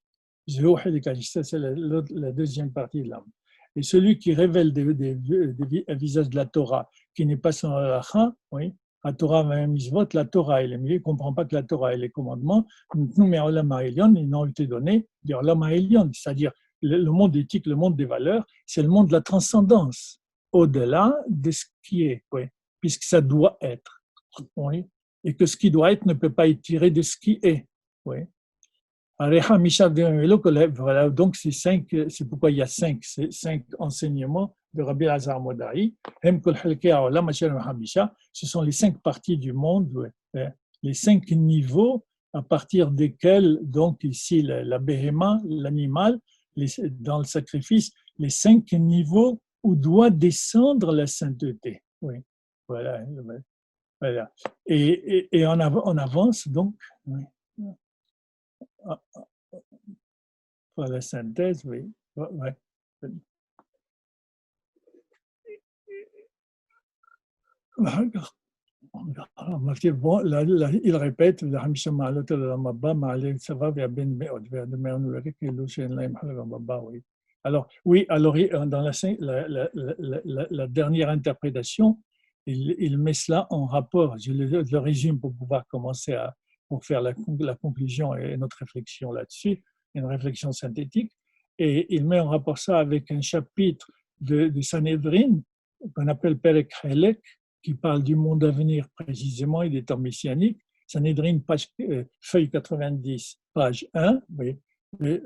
Ça, c'est la deuxième partie de l'âme. Et celui qui révèle des visages de la Torah, qui n'est pas son halakha, oui, la Torah, la Torah, il ne comprend pas que la Torah et les commandements, nous, mais ils n'ont été donnés, c'est-à-dire le monde éthique, le monde des valeurs, c'est le monde de la transcendance, au-delà de ce qui est, oui, puisque ça doit être, oui, et que ce qui doit être ne peut pas être tiré de ce qui est, oui. Voilà, donc c'est pourquoi il y a cinq enseignements de Rabbi Azar Modaï. Ce sont les 5 parties du monde, les 5 niveaux à partir desquels, donc ici la béhéma, l'animal, dans le sacrifice, les 5 niveaux où doit descendre la sainteté. Oui, voilà. Voilà. Et on avance donc. Oui. Pour la synthèse, oui. Ouais. Bon, il répète, alors, oui, alors dans la dernière interprétation, il met cela en rapport. Je le résume pour pouvoir commencer pour faire la conclusion et notre réflexion là-dessus, une réflexion synthétique. Et il met en rapport ça avec un chapitre de Sanhedrin qu'on appelle Perek Helek, qui parle du monde à venir précisément, il est en messianique. Sanhedrin, feuille 90, page 1. Oui. Et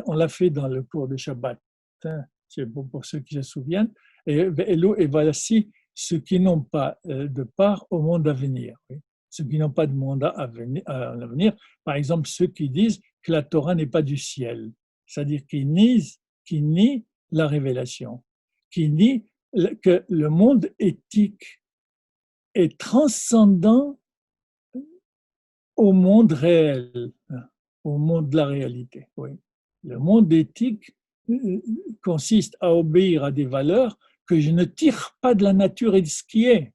on l'a fait dans le cours de Shabbat. C'est bon pour ceux qui se souviennent. Et voici ceux qui n'ont pas de part au monde à venir. Oui. Ceux qui n'ont pas de mandat à venir. Par exemple, ceux qui disent que la Torah n'est pas du ciel. C'est-à-dire qui nient la révélation, qui nient que le monde éthique est transcendant au monde réel, au monde de la réalité. Oui. Le monde éthique consiste à obéir à des valeurs que je ne tire pas de la nature et de ce qui est,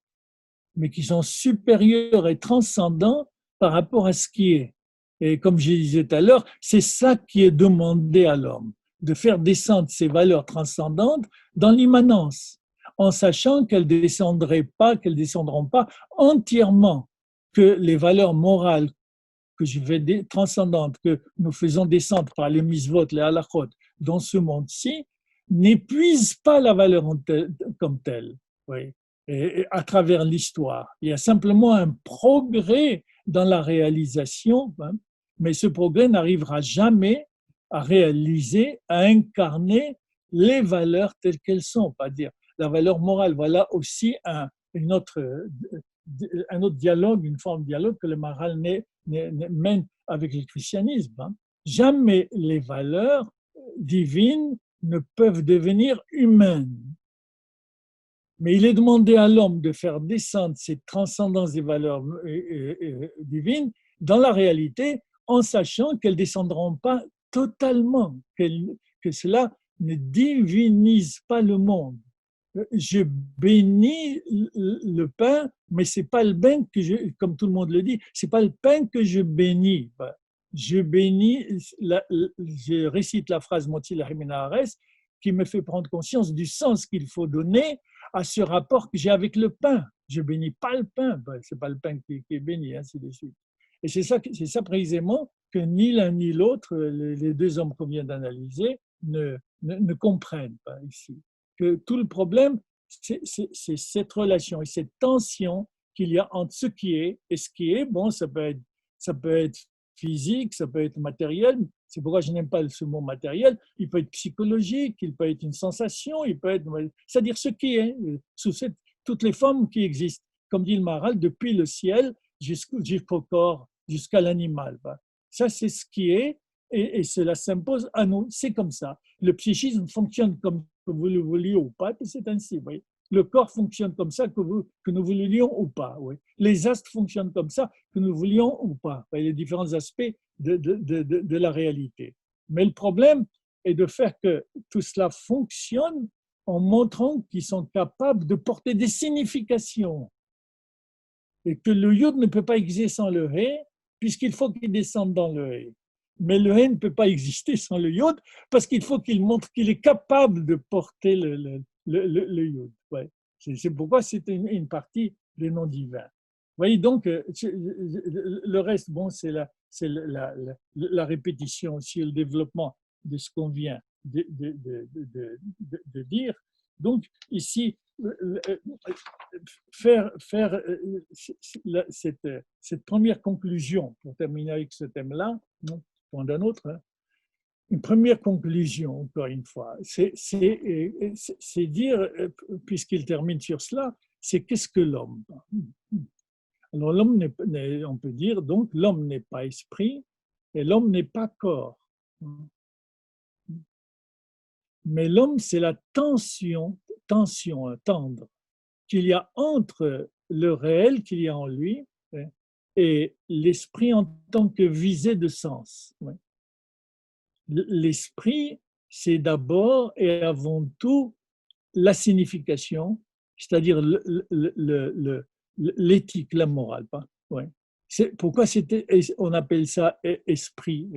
mais qui sont supérieurs et transcendants par rapport à ce qui est. Et comme je disais tout à l'heure, c'est ça qui est demandé à l'homme, de faire descendre ces valeurs transcendantes dans l'immanence, en sachant qu'elles ne descendront pas entièrement, que les valeurs morales que je vais transcendantes, que nous faisons descendre par les misvot, les halachot, dans ce monde-ci, n'épuisent pas la valeur comme telle. Oui. Et à travers l'histoire. Il y a simplement un progrès dans la réalisation, hein, mais ce progrès n'arrivera jamais à réaliser, à incarner les valeurs telles qu'elles sont, pas dire la valeur morale. Voilà aussi un autre dialogue, une forme de dialogue que le Maharal mène avec le christianisme. Hein. Jamais les valeurs divines ne peuvent devenir humaines. Mais il est demandé à l'homme de faire descendre cette transcendance des valeurs divines dans la réalité en sachant qu'elles ne descendront pas totalement, que cela ne divinise pas le monde. Je bénis le pain, mais c'est pas le pain que comme tout le monde le dit, c'est pas le pain que je bénis. Je bénis, je récite la phrase Moti Lahiminahares qui me fait prendre conscience du sens qu'il faut donner à ce rapport que j'ai avec le pain. Je bénis pas le pain, c'est pas le pain qui est béni, ainsi de suite. Et c'est ça précisément que ni l'un ni l'autre, les deux hommes qu'on vient d'analyser, ne comprennent pas ici. Que tout le problème, c'est cette relation et cette tension qu'il y a entre ce qui est et ce qui est. Bon, ça peut être physique, ça peut être matériel. C'est pourquoi je n'aime pas ce mot matériel. Il peut être psychologique, il peut être une sensation, il peut être, c'est-à-dire ce qui est, sous toutes les formes qui existent. Comme dit le Maharal, depuis le ciel jusqu'au corps, jusqu'à l'animal. Ça, c'est ce qui est, et cela s'impose à nous. C'est comme ça. Le psychisme fonctionne comme que vous le vouliez ou pas, et c'est ainsi. Oui. Le corps fonctionne comme ça, que nous voulions ou pas. Oui. Les astres fonctionnent comme ça, que nous voulions ou pas. Les différents aspects de la réalité. Mais le problème est de faire que tout cela fonctionne en montrant qu'ils sont capables de porter des significations. Et que le yod ne peut pas exister sans le hé, puisqu'il faut qu'il descende dans le hé. Mais le hé ne peut pas exister sans le yod, parce qu'il faut qu'il montre qu'il est capable de porter le yod. Ouais. C'est pourquoi c'est une partie des noms divins. Vous voyez, donc, le reste, bon, c'est la répétition aussi, le développement de ce qu'on vient de dire. Donc, ici, faire cette première conclusion, pour terminer avec ce thème-là, point d'un autre, hein, une première conclusion, encore une fois, c'est dire, puisqu'il termine sur cela, c'est qu'est-ce que l'homme? Alors l'homme, on peut dire, donc l'homme n'est pas esprit et l'homme n'est pas corps. Mais l'homme, c'est la tension, tendre, qu'il y a entre le réel qu'il y a en lui et l'esprit en tant que visée de sens. L'esprit, c'est d'abord et avant tout la signification, c'est-à-dire l'éthique, la morale. Ouais. Pourquoi on appelle ça esprit,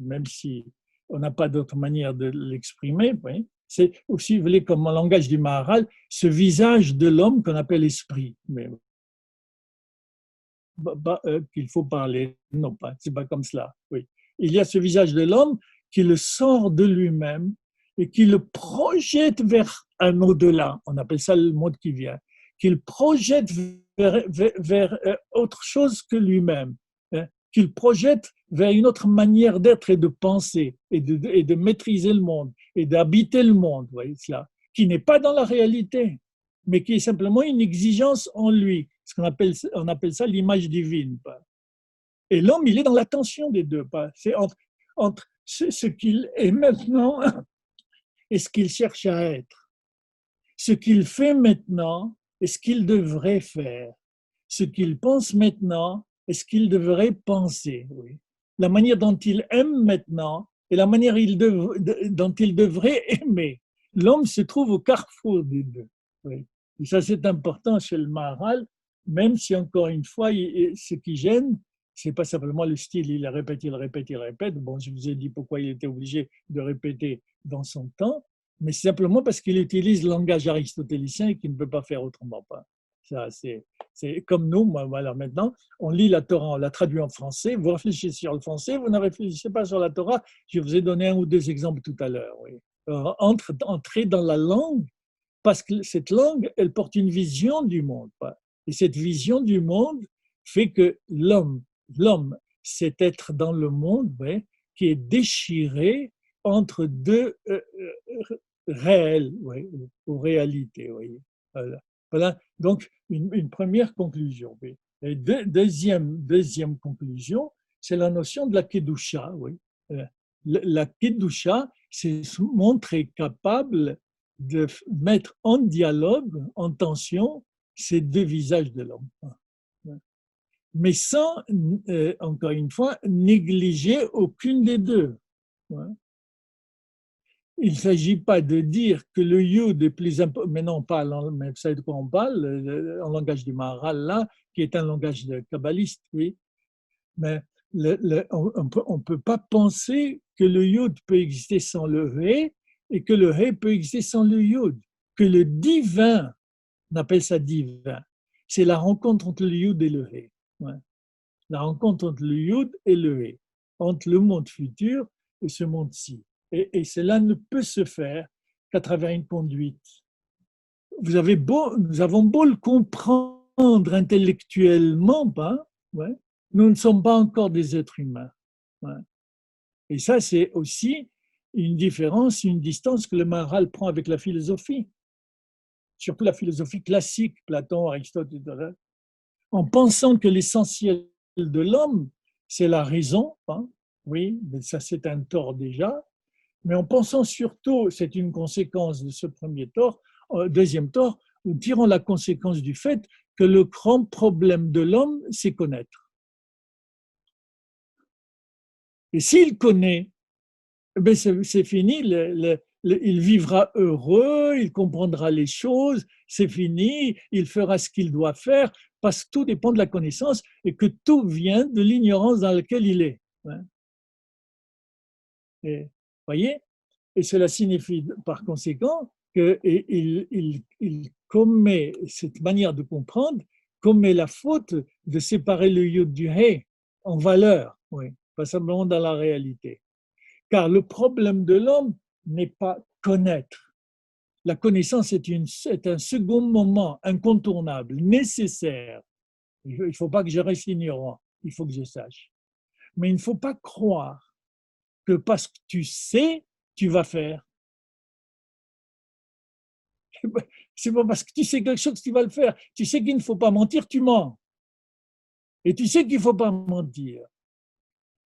même si on n'a pas d'autre manière de l'exprimer. Ouais. C'est aussi, vous voulez, comme en langage du Maharal, ce visage de l'homme qu'on appelle esprit. Mais qu'il faut parler, non pas, c'est pas comme cela. Oui. Il y a ce visage de l'homme qui le sort de lui-même et qui le projette vers un au-delà. On appelle ça le monde qui vient. Qu'il projette vers autre chose que lui-même. Hein, qu'il projette vers une autre manière d'être et de penser et de maîtriser le monde et d'habiter le monde, voyez cela, qui n'est pas dans la réalité, mais qui est simplement une exigence en lui. On appelle ça l'image divine. Et l'homme, il est dans la tension des deux. C'est entre ce qu'il est maintenant et ce qu'il cherche à être. Ce qu'il fait maintenant et ce qu'il devrait faire. Ce qu'il pense maintenant est-ce qu'il devrait penser, oui. La manière dont il aime maintenant et la manière dont il devrait aimer. L'homme se trouve au carrefour des deux. Oui. Et ça, c'est important chez le Maharal, même si, encore une fois, ce qui gêne, c'est pas simplement le style, il répète, il répète, il répète. Bon, je vous ai dit pourquoi il était obligé de répéter dans son temps, mais c'est simplement parce qu'il utilise le langage aristotélicien et qu'il ne peut pas faire autrement. Ça, c'est comme nous, voilà, maintenant, on lit la Torah, on la traduit en français, vous réfléchissez sur le français, vous ne réfléchissez pas sur la Torah. Je vous ai donné un ou deux exemples tout à l'heure. Oui. Entrer dans la langue, parce que cette langue, elle porte une vision du monde. Et cette vision du monde fait que l'homme, c'est être dans le monde, ouais, qui est déchiré entre deux réels, ouais, ou réalités. Ouais. Voilà. Voilà. Donc, une première conclusion. Oui. Et deuxième conclusion, c'est la notion de la Kedusha. Oui. La Kedusha, c'est se montrer capable de mettre en dialogue, en tension, ces deux visages de l'homme. Mais sans, encore une fois, négliger aucune des deux. Il ne s'agit pas de dire que le yud est plus important, mais non, pas, mais vous savez de quoi on parle, en langage du Maharal, là, qui est un langage de kabbaliste, oui. Mais on ne peut pas penser que le yud peut exister sans le ré et que le ré peut exister sans le yud. Que le divin, on appelle ça divin, c'est la rencontre entre le yud et le ré. Ouais. La rencontre entre le yud et le ré, entre le monde futur et ce monde-ci. Et cela ne peut se faire qu'à travers une conduite. Nous avons beau le comprendre intellectuellement, ouais, nous ne sommes pas encore des êtres humains. Ouais. Et ça, c'est aussi une différence, une distance que le Maharal prend avec la philosophie, surtout la philosophie classique, Platon, Aristote, etc., en pensant que l'essentiel de l'homme, c'est la raison, oui, mais ça c'est un tort déjà, mais en pensant surtout, c'est une conséquence de ce premier tort, deuxième tort, nous tirons la conséquence du fait que le grand problème de l'homme, c'est connaître. Et s'il connaît, ben c'est fini, il vivra heureux, il comprendra les choses, c'est fini, il fera ce qu'il doit faire, parce que tout dépend de la connaissance et que tout vient de l'ignorance dans laquelle il est. Et, voyez? Et cela signifie par conséquent qu'il commet, cette manière de comprendre, commet la faute de séparer le yud du hé en valeur, oui, pas simplement dans la réalité. Car le problème de l'homme n'est pas connaître. La connaissance est un second moment incontournable, nécessaire. Il ne faut pas que je reste ignorant, il faut que je sache. Mais il ne faut pas croire que parce que tu sais, tu vas faire. C'est pas parce que tu sais quelque chose que tu vas le faire. Tu sais qu'il ne faut pas mentir, tu mens. Et tu sais qu'il ne faut pas mentir.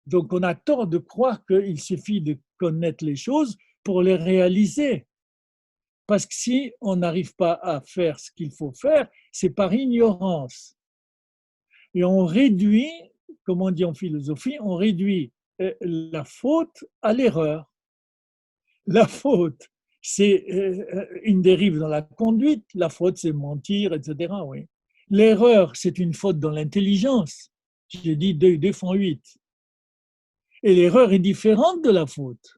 Donc on a tort de croire qu'il suffit de connaître les choses pour les réaliser. Parce que si on n'arrive pas à faire ce qu'il faut faire, c'est par ignorance. Et on réduit, comme on dit en philosophie, on réduit la faute à l'erreur. La faute, c'est une dérive dans la conduite. La faute, c'est mentir, etc. Oui. L'erreur, c'est une faute dans l'intelligence. J'ai dit 2 font 8. Et l'erreur est différente de la faute.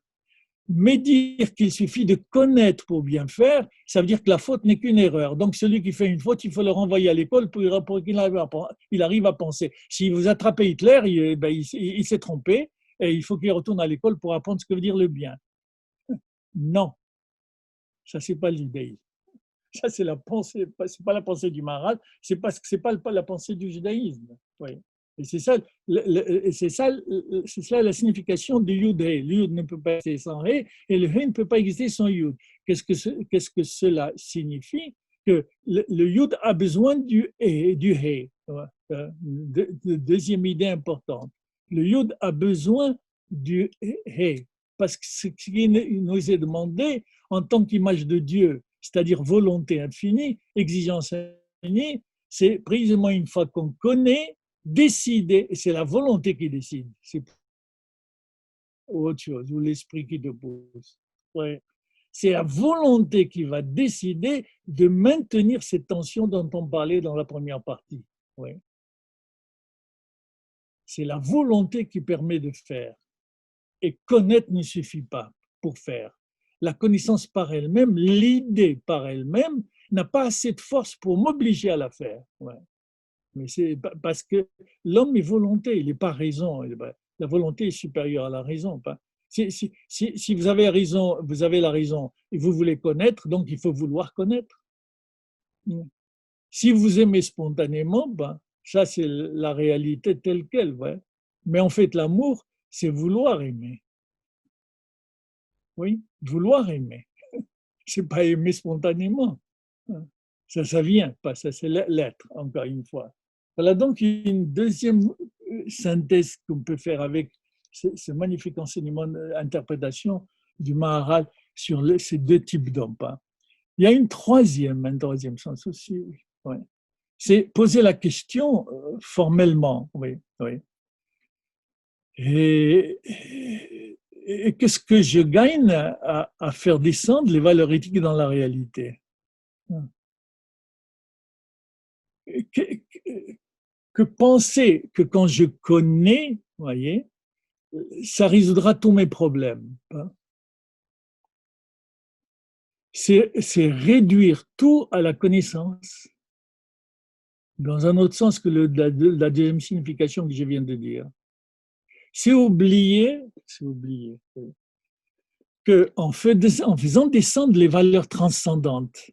Mais dire qu'il suffit de connaître pour bien faire, ça veut dire que la faute n'est qu'une erreur. Donc celui qui fait une faute, il faut le renvoyer à l'école pour qu'il arrive à penser. Si vous attrapez Hitler, il s'est trompé et il faut qu'il retourne à l'école pour apprendre ce que veut dire le bien. Non, ça c'est pas l'idée. Ça c'est la pensée, c'est pas la pensée du Maharal, c'est parce que c'est pas la pensée du judaïsme. Oui. Et c'est ça, c'est ça la signification du Yud He. Le Yud ne peut pas exister sans He et le He ne peut pas exister sans Yud. Qu'est-ce que cela signifie? Que le Yud a besoin du He. Deuxième idée importante. Le Yud a besoin du He. Parce que ce qui nous est demandé en tant qu'image de Dieu, c'est-à-dire volonté infinie, exigence infinie, c'est précisément une fois qu'on connaît décider, c'est la volonté qui décide, c'est autre chose, ou l'esprit qui te pousse. Ouais. C'est la volonté qui va décider de maintenir cette tension dont on parlait dans la première partie. Ouais. C'est la volonté qui permet de faire. Et connaître ne suffit pas pour faire. La connaissance par elle-même, l'idée par elle-même, n'a pas assez de force pour m'obliger à la faire. Ouais. Mais c'est parce que l'homme est volonté, il n'est pas raison. La volonté est supérieure à la raison. Si vous avez raison, vous avez la raison et vous voulez connaître, donc il faut vouloir connaître. Si vous aimez spontanément, ça c'est la réalité telle qu'elle. Ouais. Mais en fait, l'amour, c'est vouloir aimer. Oui, vouloir aimer. C'est pas aimer spontanément. Ça vient pas, ça c'est l'être, encore une fois. Voilà donc une deuxième synthèse qu'on peut faire avec ce magnifique enseignement d'interprétation du Maharal sur ces deux types d'hommes. Il y a un troisième sens aussi. Oui. Ouais. C'est poser la question formellement. Oui, oui. Et qu'est-ce que je gagne à faire descendre les valeurs éthiques dans la réalité? Que, que penser que quand je connais, voyez, ça résoudra tous mes problèmes. C'est réduire tout à la connaissance, dans un autre sens que la deuxième signification que je viens de dire. C'est oublier qu'en faisant descendre les valeurs transcendantes,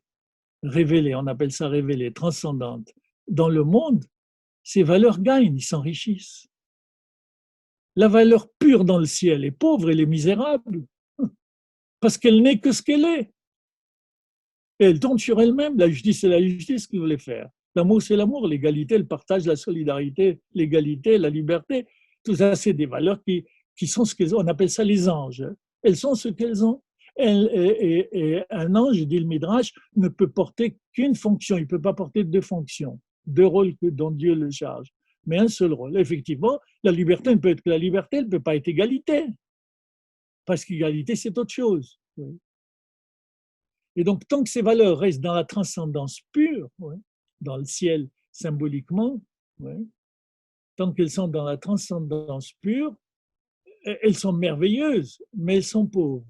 révélées, on appelle ça révélées, transcendantes, dans le monde, ces valeurs gagnent, ils s'enrichissent. La valeur pure dans le ciel est pauvre, elle est misérable, parce qu'elle n'est que ce qu'elle est. Et elle tourne sur elle-même. La justice, c'est la justice qu'il voulait faire. L'amour, c'est l'amour. L'égalité, le partage, la solidarité, l'égalité, la liberté. Tout ça, c'est des valeurs qui sont ce qu'elles ont. On appelle ça les anges. Elles sont ce qu'elles ont. Et un ange, dit le Midrash, ne peut porter qu'une fonction. Il ne peut pas porter deux fonctions, deux rôles dont Dieu le charge, mais un seul rôle. Effectivement, la liberté ne peut être que la liberté, elle ne peut pas être égalité. Parce qu'égalité, c'est autre chose. Et donc, tant que ces valeurs restent dans la transcendance pure, dans le ciel symboliquement, tant qu'elles sont dans la transcendance pure, elles sont merveilleuses, mais elles sont pauvres.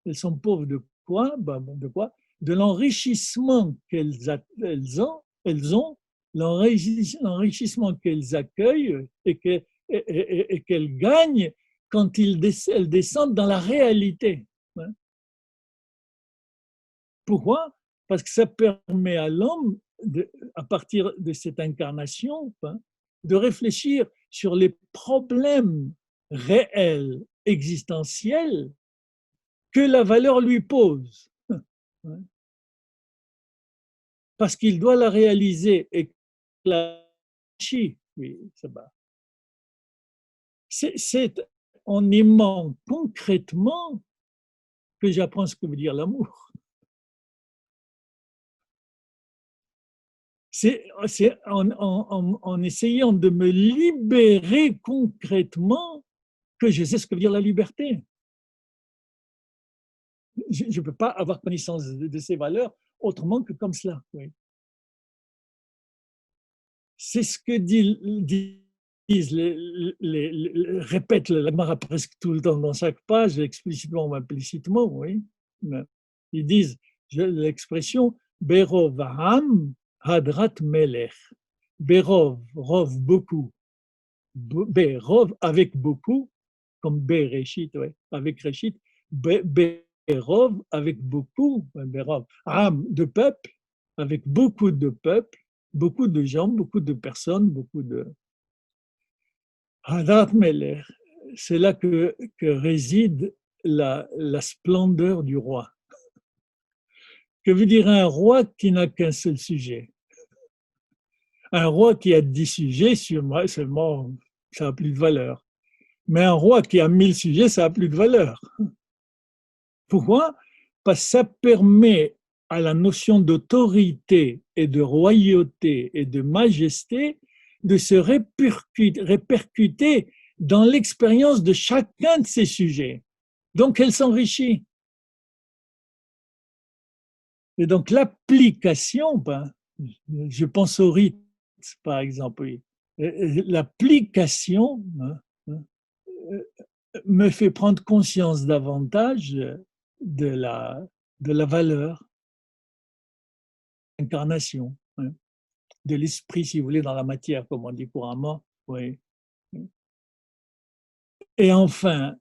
Elles sont pauvres de quoi? De quoi? De l'enrichissement elles ont l'enrichissement qu'elles accueillent et qu'elles gagnent quand elles descendent dans la réalité. Pourquoi? Parce que ça permet à l'homme, à partir de cette incarnation, de réfléchir sur les problèmes réels, existentiels, que la valeur lui pose. Parce qu'il doit la réaliser et la oui, ça va. C'est en aimant concrètement que j'apprends ce que veut dire l'amour. C'est en essayant de me libérer concrètement que je sais ce que veut dire la liberté. Je ne peux pas avoir connaissance de ces valeurs autrement que comme cela. Oui. C'est ce que disent répète la Gemara presque tout le temps dans chaque page, explicitement ou implicitement, oui. Ils disent l'expression Berov Ham Hadrat Melech. Berov, rov, beaucoup. Berov, avec beaucoup, comme Bereshit, ouais, avec Reshit. Berov, avec beaucoup. Berov, Ham, de peuple, avec beaucoup de peuple, beaucoup de gens, beaucoup de personnes, beaucoup de. Hadrat Melech, c'est là que réside la splendeur du roi. Que veut dire un roi qui n'a qu'un seul sujet? Un roi qui a 10 sujets, seulement, ça n'a plus de valeur. Mais un roi qui a 1000 sujets, ça n'a plus de valeur. Pourquoi? Parce que ça permet à la notion d'autorité et de royauté et de majesté de se répercuter dans l'expérience de chacun de ces sujets. Donc, elle s'enrichit. Et donc, l'application, ben, je pense au rite, par exemple, oui. L'application me fait prendre conscience davantage de la, de la valeur, incarnation, de l'esprit, si vous voulez, dans la matière, comme on dit couramment. Oui. Et enfin,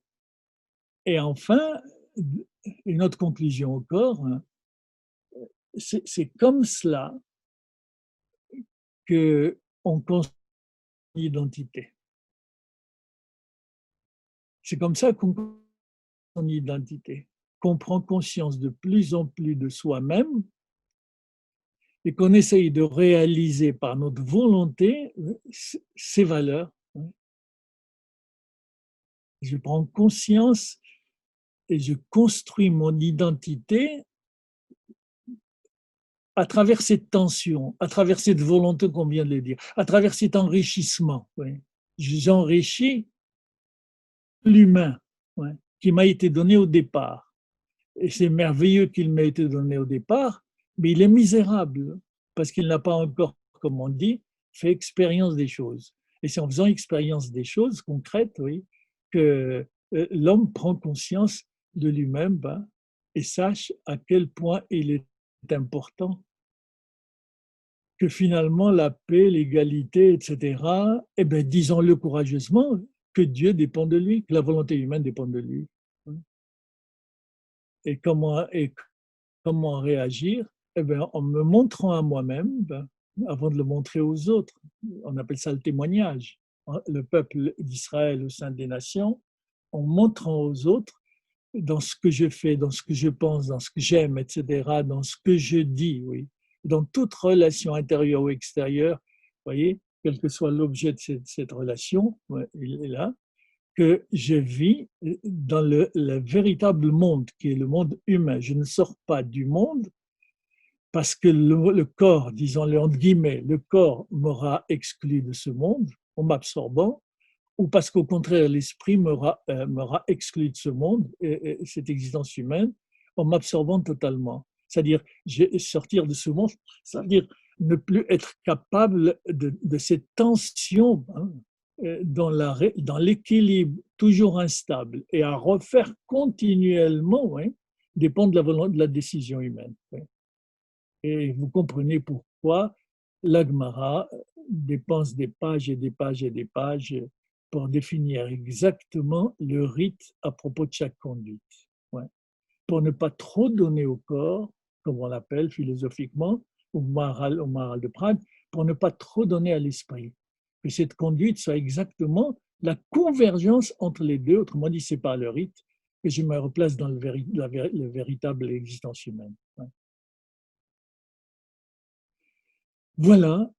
une autre conclusion encore, c'est comme cela qu'on construit une identité. C'est comme ça qu'on construit une identité, qu'on prend conscience de plus en plus de soi-même et qu'on essaye de réaliser par notre volonté ces valeurs. Je prends conscience et je construis mon identité à travers cette tension, à travers cette volonté qu'on vient de le dire, à travers cet enrichissement. Oui. J'enrichis l'humain, oui, qui m'a été donné au départ. Et c'est merveilleux qu'il m'ait été donné au départ, mais il est misérable parce qu'il n'a pas encore, comme on dit, fait expérience des choses. Et c'est en faisant expérience des choses concrètes, oui, que l'homme prend conscience de lui-même, ben, et sache à quel point il est important que finalement la paix, l'égalité, etc., eh bien, disons-le courageusement, que Dieu dépend de lui, que la volonté humaine dépend de lui. Et comment réagir? Eh bien, en me montrant à moi-même, ben, avant de le montrer aux autres. On appelle ça le témoignage. Le peuple d'Israël au sein des nations, en montrant aux autres, dans ce que je fais, dans ce que je pense, dans ce que j'aime, etc., dans ce que je dis, oui. Dans toute relation intérieure ou extérieure, vous voyez, quel que soit l'objet de cette relation, ouais, il est là, que je vis dans le véritable monde, qui est le monde humain. Je ne sors pas du monde parce que le corps, disons-le entre guillemets, le corps m'aura exclu de ce monde en m'absorbant, ou parce qu'au contraire, l'esprit m'aura exclu de ce monde, et cette existence humaine, en m'absorbant totalement. C'est-à-dire, sortir de ce monde, c'est-à-dire ne plus être capable de cette tension, hein, dans l'équilibre toujours instable, et à refaire continuellement, ouais, dépend de la décision humaine. Ouais. Et vous comprenez pourquoi la Gemara dépense des pages et des pages et des pages pour définir exactement le rite à propos de chaque conduite. Ouais. Pour ne pas trop donner au corps, comme on l'appelle philosophiquement, au moral de Prague, pour ne pas trop donner à l'esprit. Que cette conduite soit exactement la convergence entre les deux, autrement dit, c'est par le rite que je me replace dans le véritable existence humaine. Ouais. Voilà.